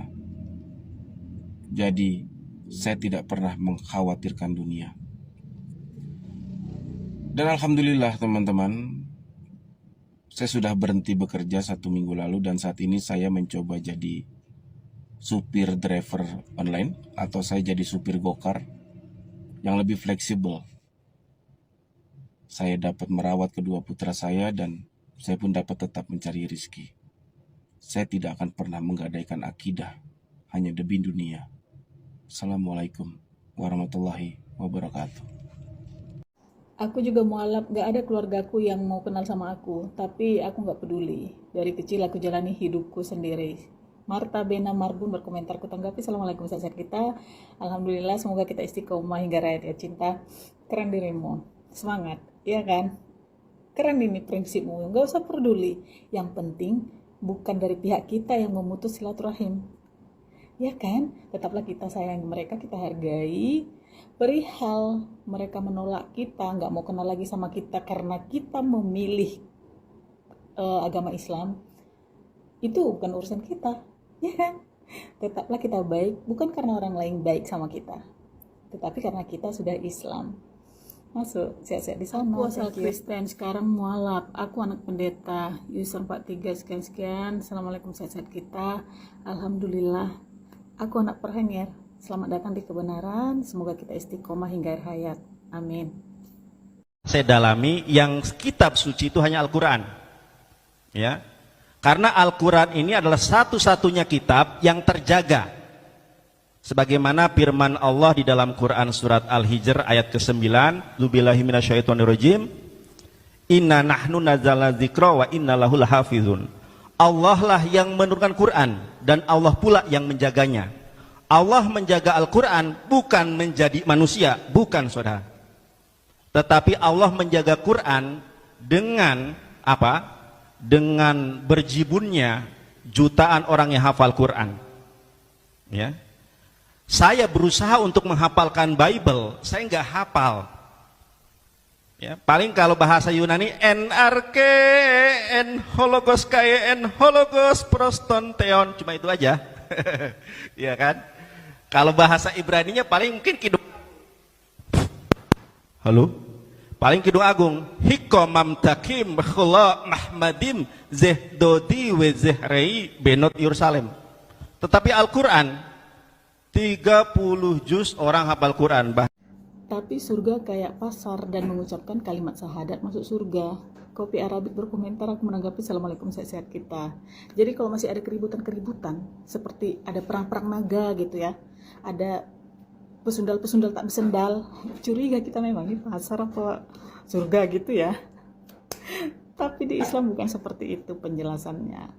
Jadi, saya tidak pernah mengkhawatirkan dunia. Dan alhamdulillah teman-teman, saya sudah berhenti bekerja 1 minggu lalu dan saat ini saya mencoba jadi supir driver online atau saya jadi supir gokar yang lebih fleksibel. Saya dapat merawat kedua putra saya dan saya pun dapat tetap mencari rezeki. Saya tidak akan pernah menggadaikan akidah hanya demi dunia. Assalamualaikum warahmatullahi wabarakatuh. Aku juga mualaf, gak ada keluargaku yang mau kenal sama aku, tapi aku gak peduli. Dari kecil aku jalani hidupku sendiri. Marta Bena Marbun berkomentar, ku tanggapi. Assalamualaikum sahabat kita. Alhamdulillah, semoga kita istiqomah hingga rakyat ya cinta. Keren dirimu, semangat, ya kan? Keren ini prinsipmu, gak usah peduli. Yang penting bukan dari pihak kita yang memutus silaturahim, ya kan? Tetaplah kita sayangi mereka, kita hargai. Perihal mereka menolak kita, nggak mau kenal lagi sama kita karena kita memilih agama Islam, itu bukan urusan kita, ya kan? Tetaplah kita baik, bukan karena orang lain baik sama kita, tetapi karena kita sudah Islam. Masuk, sehat-sehat di sana. Aku asal Kristen, sekarang mualaf. Aku anak pendeta, user 43 sekian-sekian. Assalamualaikum sehat-sehat kita. Alhamdulillah, aku anak perhenger. Selamat datang di kebenaran. Semoga kita istiqomah hingga akhir hayat. Amin. Saya dalami, yang kitab suci itu hanya Al-Quran, ya, karena Al-Quran ini adalah satu-satunya kitab yang terjaga. Sebagaimana firman Allah di dalam Quran surat Al-Hijr ayat ke-9, Lubillahi minasyaitonirrajim, Inna nahnu nazzalna dzikra wa inna lahu lahafizun. Allah lah yang menurunkan Quran dan Allah pula yang menjaganya. Allah menjaga Al-Quran bukan menjadi manusia, bukan saudara. Tetapi Allah menjaga Quran dengan apa? Dengan berjibunnya jutaan orang yang hafal Quran. Ya. Saya berusaha untuk menghafalkan Bible, saya nggak hafal. Ya, paling kalau bahasa Yunani NRK, en hologos kae, en hologos prostonteon, cuma itu aja. Ya kan? Kalau bahasa Ibraninya paling mungkin kidung. Halo? Paling kidung agung. Hikomam takim khula mahmadim zehdodi we zehrei benot Yerusalem. Tetapi Al-Quran 30 juz orang hafal Quran. Tapi surga kayak pasar dan mengucapkan kalimat syahadat masuk surga. Kopi Arabik berkomentar, aku menanggapi Assalamualaikum sehat-sehat kita. Jadi kalau masih ada keributan-keributan, seperti ada perang-perang naga gitu ya, ada pesundal-pesundal tak bersendal, curiga kita memang ini pasar apa surga gitu ya. Tapi di Islam bukan seperti itu penjelasannya.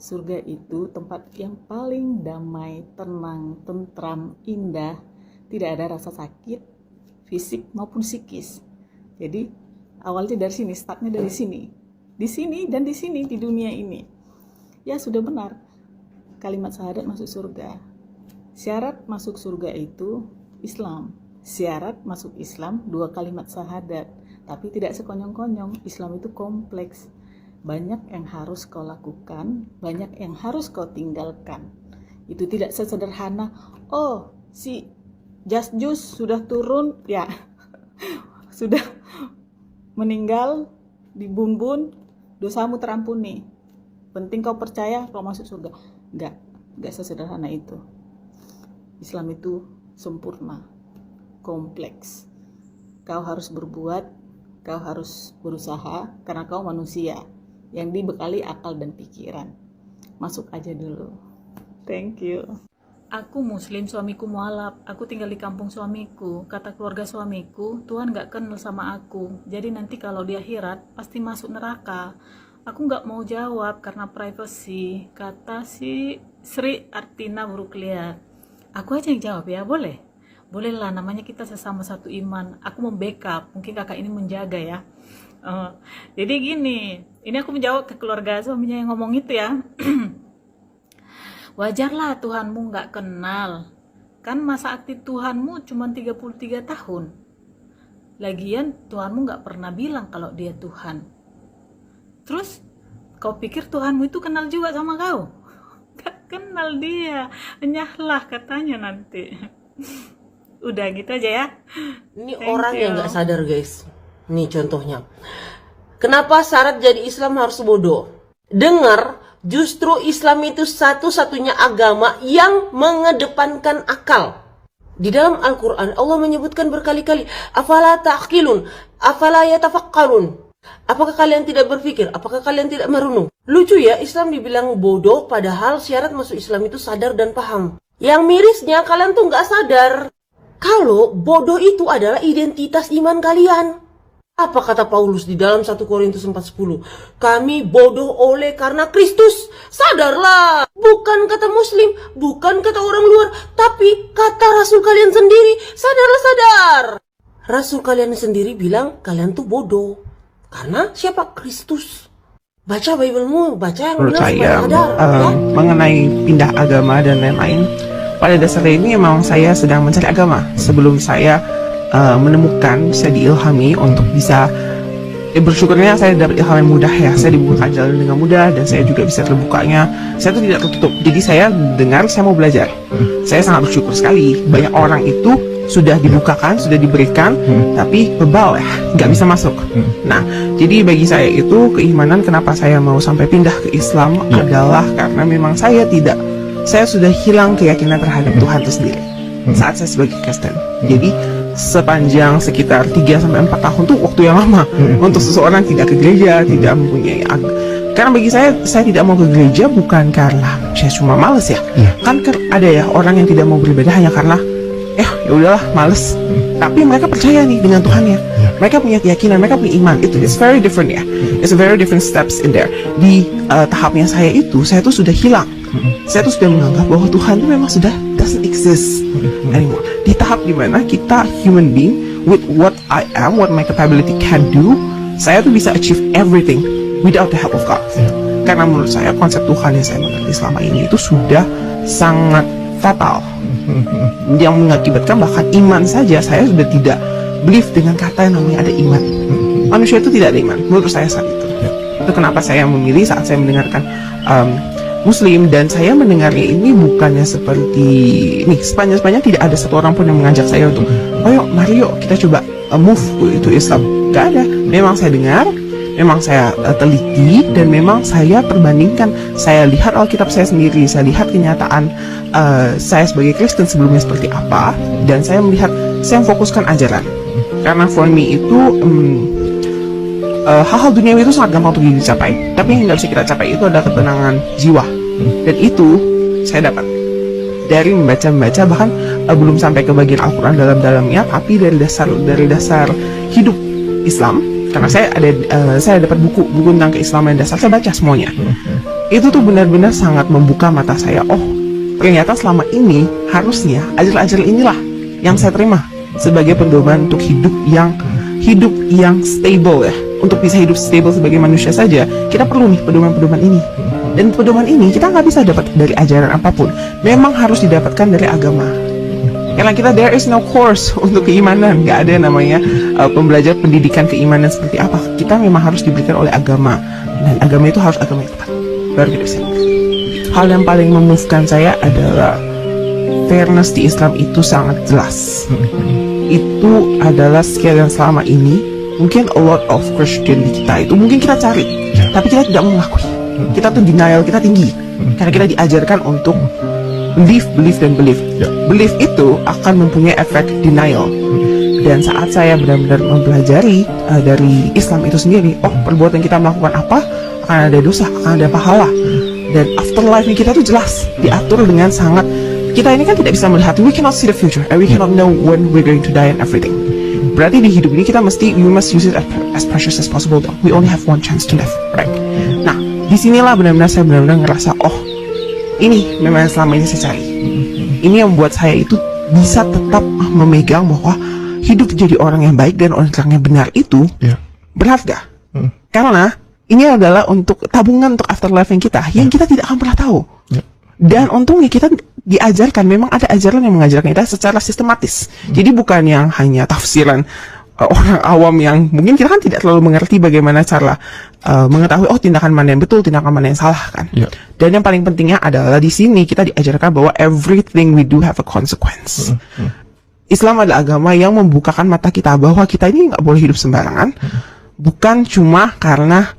Surga itu tempat yang paling damai, tenang, tentram, indah. Tidak ada rasa sakit, fisik maupun psikis. Jadi awalnya dari sini, startnya dari sini. Di sini dan di sini, di dunia ini. Ya sudah benar, kalimat syahadat masuk surga. Syarat masuk surga itu Islam. Syarat masuk Islam 2 kalimat syahadat. Tapi tidak sekonyong-konyong, Islam itu kompleks. Banyak yang harus kau lakukan, banyak yang harus kau tinggalkan. Itu tidak sesederhana, oh si Just sudah turun, ya sudah meninggal di bumbun, dosamu terampuni. Penting kau percaya kau masuk surga. Enggak sesederhana itu. Islam itu sempurna, kompleks. Kau harus berbuat, kau harus berusaha karena kau manusia yang dibekali akal dan pikiran. Masuk aja dulu. Thank you. Aku muslim, suamiku mualaf. Aku tinggal di kampung suamiku. Kata keluarga suamiku, Tuhan gak kenal sama aku. Jadi nanti kalau di akhirat pasti masuk neraka. Aku nggak mau jawab karena privacy, kata si Sri Artina Bruklia. Aku aja yang jawab ya, boleh? Boleh lah, namanya kita sesama satu iman. Aku mau backup, mungkin kakak ini menjaga ya. Jadi gini, ini aku menjawab ke keluarga suaminya yang ngomong itu ya. Wajarlah Tuhanmu nggak kenal. Kan masa aktif Tuhanmu cuma 33 tahun. Lagian Tuhanmu nggak pernah bilang kalau dia Tuhan. Terus kau pikir Tuhanmu itu kenal juga sama kau? Gak kenal dia. Nyahlah katanya nanti. Udah gitu aja ya. Ini Thank orang you. yang nggak sadar guys. Nih contohnya. Kenapa syarat jadi Islam harus bodoh? Dengar, justru Islam itu satu-satunya agama yang mengedepankan akal. Di dalam Al-Quran Allah menyebutkan berkali-kali, afala ta'qilun, afala yatafakkarun. Apakah kalian tidak berpikir? Apakah kalian tidak merenung? Lucu ya, Islam dibilang bodoh padahal syarat masuk Islam itu sadar dan paham. Yang mirisnya kalian tuh nggak sadar kalau bodoh itu adalah identitas iman kalian. Apa kata Paulus di dalam 1 Korintus 4:10? Kami bodoh oleh karena Kristus. Sadarlah. Bukan kata Muslim, bukan kata orang luar, tapi kata Rasul kalian sendiri. Sadarlah, sadar. Rasul kalian sendiri bilang kalian tuh bodoh. Karena siapa? Kristus. Baca Bible-mu, baca yang Menurut benar saya supaya sadar. Ya? mengenai pindah agama dan lain-lain, pada dasarnya ini memang saya sedang mencari agama sebelum saya menemukan, saya diilhami untuk bisa bersyukurnya saya dapat ilham yang mudah ya, saya dibukakan jalan dengan mudah dan saya juga bisa terbukanya, saya tuh tidak tertutup, jadi saya dengar, saya mau belajar. Saya sangat bersyukur sekali, banyak orang itu sudah dibukakan, sudah diberikan, tapi bebal ya, nggak bisa masuk. Nah, jadi bagi saya itu keimanan kenapa saya mau sampai pindah ke Islam adalah karena memang saya sudah hilang keyakinan terhadap Tuhan itu sendiri saat saya sebagai Kristen. Jadi sepanjang sekitar 3-4 tahun tuh waktu yang lama untuk seseorang tidak ke gereja, tidak mempunyai karena bagi saya tidak mau ke gereja bukan karena saya cuma males ya. Kan ada ya orang yang tidak mau beribadah hanya karena ya udahlah males. Tapi mereka percaya nih dengan Tuhannya. Mereka punya keyakinan, mereka punya iman. It's very different ya. It's a very different steps in there. Di tahapnya saya tuh sudah hilang. Saya tuh sudah menganggap bahwa Tuhan itu memang sudah doesn't exist anymore. Di tahap dimana kita human being with what I am, what my capability can do, saya tuh bisa achieve everything without the help of God. Karena menurut saya konsep Tuhan yang saya mengerti selama ini itu sudah sangat fatal, yang mengakibatkan bahkan iman saja saya sudah tidak believe dengan kata yang namanya ada iman. Manusia itu tidak ada iman menurut saya saat itu. Itu kenapa saya memilih saat saya mendengarkan Muslim, dan saya mendengarnya ini bukannya seperti ini sepanjang tidak ada satu orang pun yang mengajak saya untuk ayo mari yuk kita coba move itu Islam. Gak ada. Memang saya dengar, memang saya teliti, dan memang saya perbandingkan, saya lihat Alkitab saya sendiri, saya lihat kenyataan saya sebagai Kristen sebelumnya seperti apa, dan saya melihat, saya fokuskan ajaran. Karena for me itu hal-hal duniawi itu sangat gampang untuk dicapai, tapi yang nggak bisa kita capai itu adalah ketenangan jiwa, dan itu saya dapat dari membaca, bahkan belum sampai ke bagian Al-Quran dalam-dalamnya, tapi dari dasar hidup Islam. Karena saya dapat buku tentang keislaman dasar, saya baca semuanya. Itu tuh benar-benar sangat membuka mata saya. Oh, ternyata selama ini harusnya ajaran-ajaran inilah yang saya terima sebagai pedoman untuk hidup yang stable ya. Untuk bisa hidup stable sebagai manusia saja, kita perlu nih pedoman-pedoman ini. Dan pedoman ini kita nggak bisa dapat dari ajaran apapun. Memang harus didapatkan dari agama. Karena kita there is no course untuk keimanan, nggak ada namanya pembelajar pendidikan keimanan seperti apa. Kita memang harus diberikan oleh agama, dan agama itu harus agama yang tepat. Baru kita bisa. Hal yang paling memuaskan saya adalah fairness di Islam itu sangat jelas. Itu adalah skill yang selama ini mungkin a lot of Christian di kita itu mungkin kita cari, tapi kita tidak mengakui. Kita tuh denial kita tinggi, karena kita diajarkan untuk believe. Belief itu akan mempunyai efek denial. Dan saat saya benar-benar mempelajari dari Islam itu sendiri, oh perbuatan kita melakukan apa akan ada dosa, akan ada pahala. Dan afterlife kita tuh jelas diatur dengan sangat. Kita ini kan tidak bisa melihat, we cannot see the future, and we cannot know when we're going to die and everything. Berarti di hidup ini kita we must use it as precious as possible. We only have one chance to live, right? disinilah benar-benar saya benar-benar ngerasa, oh ini memang yang selama ini saya cari. Ini yang membuat saya itu bisa tetap memegang bahwa hidup jadi orang yang baik dan orang yang benar itu berharga. Karena ini adalah untuk tabungan untuk afterlife yang kita tidak akan pernah tahu. Dan untungnya kita diajarkan, memang ada ajaran yang mengajarkan kita secara sistematis. Jadi bukan yang hanya tafsiran orang awam yang mungkin kita kan tidak terlalu mengerti bagaimana cara mengetahui oh tindakan mana yang betul, tindakan mana yang salah kan. Dan yang paling pentingnya adalah di sini kita diajarkan bahwa everything we do have a consequence. Islam adalah agama yang membukakan mata kita bahwa kita ini nggak boleh hidup sembarangan. Bukan cuma karena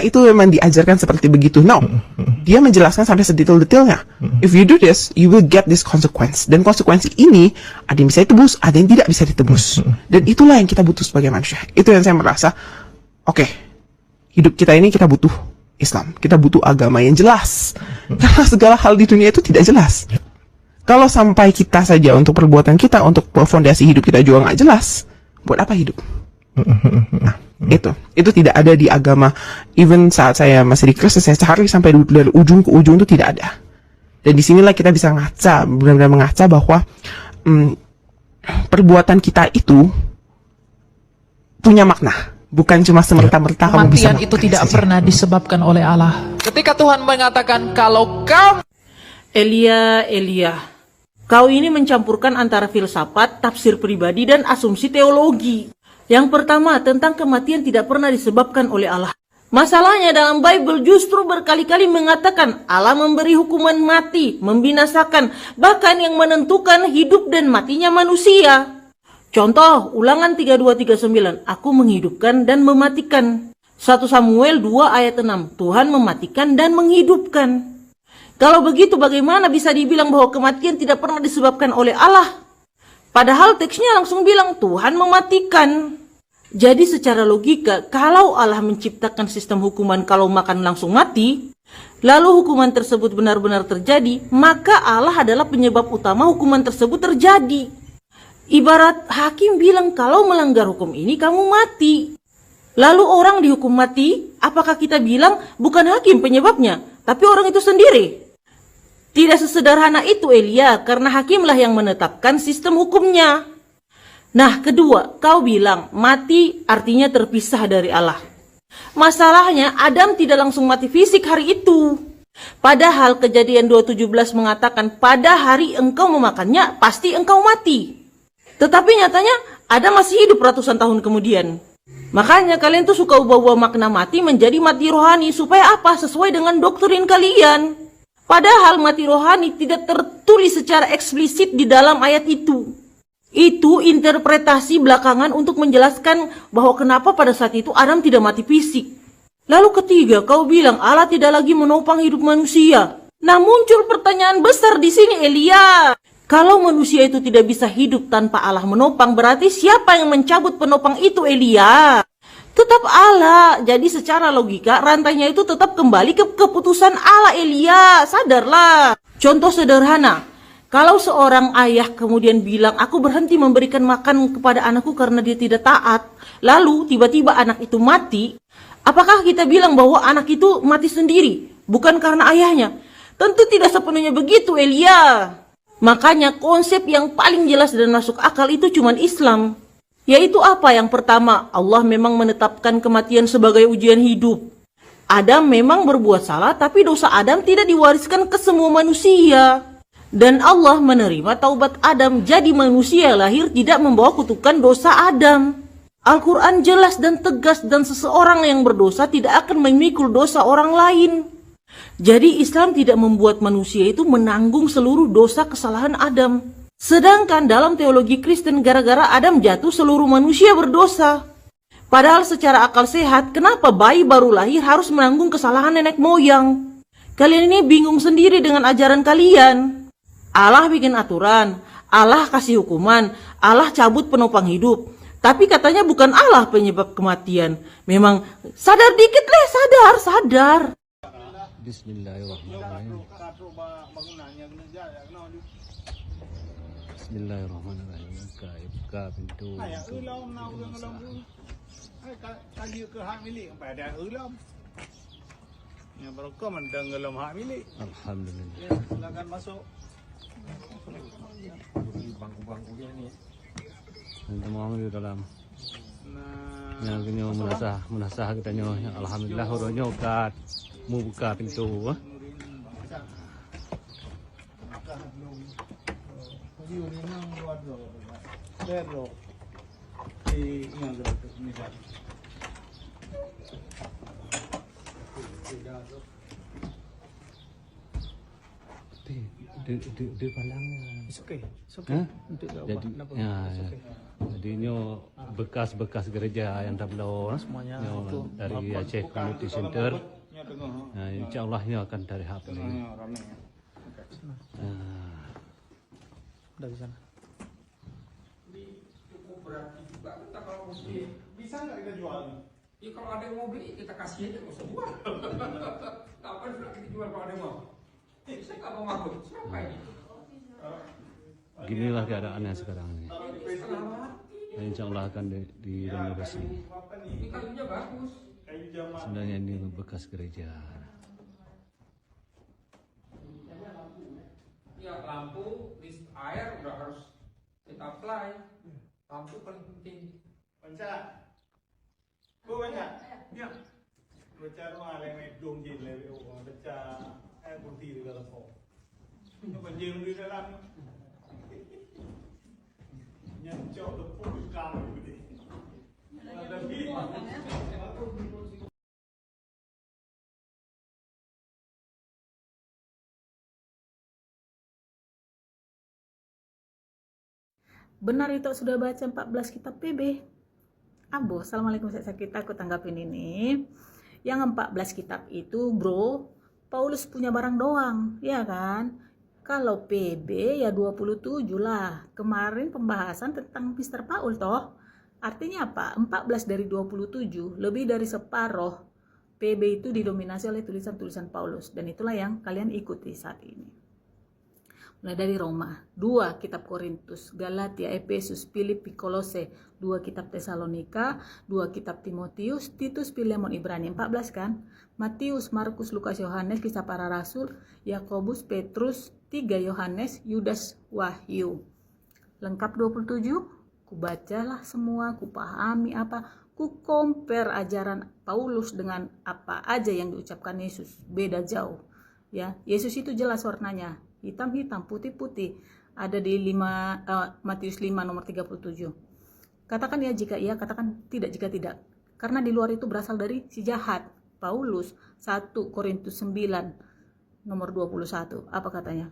itu memang diajarkan seperti begitu. No, dia menjelaskan sampai sedetail-detailnya. If you do this, you will get this consequence. Dan konsekuensi ini ada yang bisa ditebus, ada yang tidak bisa ditebus. Dan itulah yang kita butuh sebagai manusia. Itu yang saya merasa, oke, hidup kita ini kita butuh Islam. Kita butuh agama yang jelas. Karena segala hal di dunia itu tidak jelas. Kalau sampai kita saja untuk perbuatan kita, untuk fondasi hidup kita juga nggak jelas, buat apa hidup? Nah, itu tidak ada di agama. Even saat saya masih di Kristen, saya cari sampai dari ujung ke ujung itu tidak ada. Dan disinilah kita bisa ngaca, benar-benar mengaca bahwa perbuatan kita itu punya makna, bukan cuma semerta-merta kamu bisa. Kematian itu tidak pernah disebabkan oleh Allah. Ketika Tuhan mengatakan kalau kamu Elia, kau ini mencampurkan antara filsafat, tafsir pribadi, dan asumsi teologi. Yang pertama, tentang kematian tidak pernah disebabkan oleh Allah. Masalahnya dalam Bible justru berkali-kali mengatakan Allah memberi hukuman mati, membinasakan, bahkan yang menentukan hidup dan matinya manusia. Contoh, Ulangan 32:39, aku menghidupkan dan mematikan. 1 Samuel 2 ayat 6, Tuhan mematikan dan menghidupkan. Kalau begitu bagaimana bisa dibilang bahwa kematian tidak pernah disebabkan oleh Allah? Padahal teksnya langsung bilang Tuhan mematikan. Jadi secara logika, kalau Allah menciptakan sistem hukuman kalau makan langsung mati, lalu hukuman tersebut benar-benar terjadi, maka Allah adalah penyebab utama hukuman tersebut terjadi. Ibarat hakim bilang kalau melanggar hukum ini kamu mati. Lalu orang dihukum mati, apakah kita bilang bukan hakim penyebabnya, tapi orang itu sendiri? Tidak sesederhana itu Elia, karena hakimlah yang menetapkan sistem hukumnya. Nah, kedua, kau bilang mati artinya terpisah dari Allah. Masalahnya Adam tidak langsung mati fisik hari itu. Padahal Kejadian 2:17 mengatakan pada hari engkau memakannya pasti engkau mati. Tetapi nyatanya Adam masih hidup ratusan tahun kemudian. Makanya kalian tuh suka ubah-ubah makna mati menjadi mati rohani. Supaya apa? Sesuai dengan doktrin kalian. Padahal mati rohani tidak tertulis secara eksplisit di dalam ayat itu. Itu interpretasi belakangan untuk menjelaskan bahwa kenapa pada saat itu Adam tidak mati fisik. Lalu ketiga, kau bilang Allah tidak lagi menopang hidup manusia. Nah, muncul pertanyaan besar di sini Elia. Kalau manusia itu tidak bisa hidup tanpa Allah menopang, berarti siapa yang mencabut penopang itu Elia? Tetap Allah. Jadi secara logika rantainya itu tetap kembali ke keputusan Allah Elia. Sadarlah. Contoh sederhana. Kalau seorang ayah kemudian bilang aku berhenti memberikan makan kepada anakku karena dia tidak taat. Lalu tiba-tiba anak itu mati. Apakah kita bilang bahwa anak itu mati sendiri? Bukan karena ayahnya. Tentu tidak sepenuhnya begitu Elia. Makanya konsep yang paling jelas dan masuk akal itu cuma Islam. Yaitu apa? Yang pertama, Allah memang menetapkan kematian sebagai ujian hidup. Adam memang berbuat salah, tapi dosa Adam tidak diwariskan ke semua manusia. Dan Allah menerima taubat Adam, jadi manusia lahir tidak membawa kutukan dosa Adam. Al-Quran jelas dan tegas, dan seseorang yang berdosa tidak akan memikul dosa orang lain. Jadi Islam tidak membuat manusia itu menanggung seluruh dosa kesalahan Adam. Sedangkan dalam teologi Kristen gara-gara Adam jatuh seluruh manusia berdosa. Padahal secara akal sehat, kenapa bayi baru lahir harus menanggung kesalahan nenek moyang? Kalian ini bingung sendiri dengan ajaran kalian. Allah bikin aturan, Allah kasih hukuman, Allah cabut penopang hidup. Tapi katanya bukan Allah penyebab kematian. Memang sadar dikit leh, sadar. Bismillahirrahmanirrahim. Bismillahirrahmanirrahim. Buka pintu. Yang barokah mendanggalam hak milik. Alhamdulillah. Ya, silakan masuk. Bangku-bangku ini. Kita mau di dalam. Nah, Yang kenyo menasah kita nyo. Alhamdulillah horonya kat mau buka pintu. Pero ingat misal. Di palang. It's okay. Hah? Jadi jadi nyo bekas-bekas gereja yang tablo Semuanya nyo itu dari Aceh Community Center. Nah, insyaallah nyo akan dari hap ini. Dari sana. Cukup berarti juga kita kalau mesti. Bisa nggak kita jual? Ya kalau ada yang mau beli kita kasih aja, nggak usah jual. Kapan sudah kita jual kalau ada yang mau? Saya nggak mau ngaku. Siapa ini? Ginilah keadaannya sekarang ini. Selamat. Insyaallah akan direnovasi. Ini kayunya bagus. Kayu jamaah. Sebenarnya ini bekas gereja. Ya lampu, list air udah harus kita apply. Lampu paling penting. Panca. Cô banyak. Ya. Baca rumah lewat dong jin lewat baca kunti di dalam hall. Itu banjir di dalam. Nyancok tepung kamu gitu. Ada Benar itu sudah baca 14 kitab PB. Abo, assalamualaikum kita aku tanggapin ini. Yang 14 kitab itu bro, Paulus punya barang doang, ya kan? Kalau PB ya 27 lah. Kemarin pembahasan tentang Mr. Paul toh. Artinya apa? 14 dari 27, lebih dari separuh PB itu didominasi oleh tulisan-tulisan Paulus. Dan itulah yang kalian ikuti saat ini. Mulai dari Roma, 2 kitab Korintus, Galatia, Efesus, Filipi, Kolose, 2 kitab Tesalonika, 2 kitab Timotius, Titus, Filemon, Ibrani, 14 kan? Matius, Markus, Lukas, Yohanes, Kisah Para Rasul, Yakobus, Petrus, 3 Yohanes, Yudas, Wahyu. Lengkap 27? Kubacalah semua, kupahami apa, ku compare ajaran Paulus dengan apa aja yang diucapkan Yesus. Beda jauh. Ya, Yesus itu jelas warnanya. Hitam-hitam, putih-putih. Ada di Matius 5 nomor 37. Katakan ya jika iya, katakan tidak jika tidak. Karena di luar itu berasal dari si jahat. Paulus 1 Korintus 9 nomor 21. Apa katanya?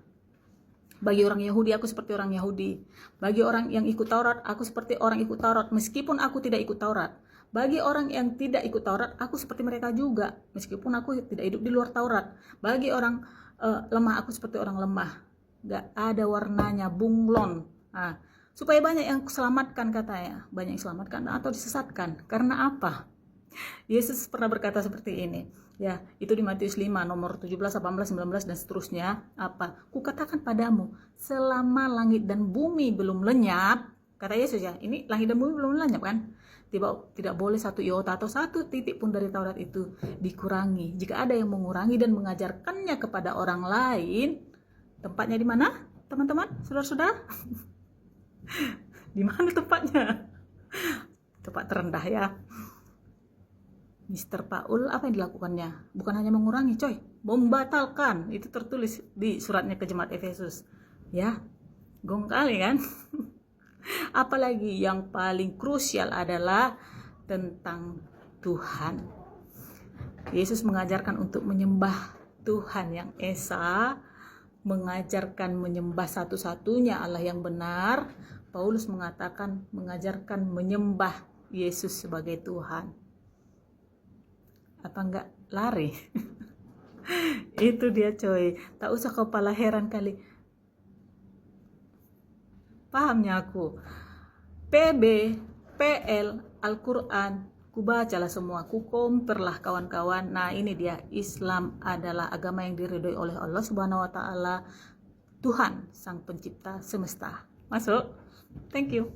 Bagi orang Yahudi, aku seperti orang Yahudi. Bagi orang yang ikut Taurat, aku seperti orang ikut Taurat. Meskipun aku tidak ikut Taurat. Bagi orang yang tidak ikut Taurat, aku seperti mereka juga. Meskipun aku tidak hidup di luar Taurat. Bagi orang lemah, aku seperti orang lemah. Gak ada warnanya, bunglon. Nah, supaya banyak yang selamatkan katanya. Banyak yang selamatkan atau disesatkan. Karena apa? Yesus pernah berkata seperti ini. Ya, itu di Matius 5 nomor 17, 18, 19 dan seterusnya. Apa? Kukatakan padamu, selama langit dan bumi belum lenyap, kata Yesus ya, ini langit dan bumi belum lenyap kan? Tidak boleh satu iota atau satu titik pun dari Taurat itu dikurangi. Jika ada yang mengurangi dan mengajarkannya kepada orang lain, tempatnya di mana, teman-teman, saudara-saudara? Di mana tempatnya? Tempat terendah ya. Mr. Paul, apa yang dilakukannya? Bukan hanya mengurangi, coy, membatalkan. Itu tertulis di suratnya ke jemaat Efesus. Ya, gong kali kan? Apalagi yang paling krusial adalah tentang Tuhan. Yesus mengajarkan untuk menyembah Tuhan yang Esa, mengajarkan menyembah satu-satunya Allah yang benar. Paulus mengajarkan menyembah Yesus sebagai Tuhan. Apa enggak lari? Itu dia coy. Tak usah kepala heran kali. Pahamnya aku. PB, PL, Al-Quran, kubacalah semua, ku komperlah kawan-kawan. Nah ini dia, Islam adalah agama yang diridhoi oleh Allah Subhanahu wa Ta'ala, Tuhan Sang Pencipta semesta. Masuk? Thank you.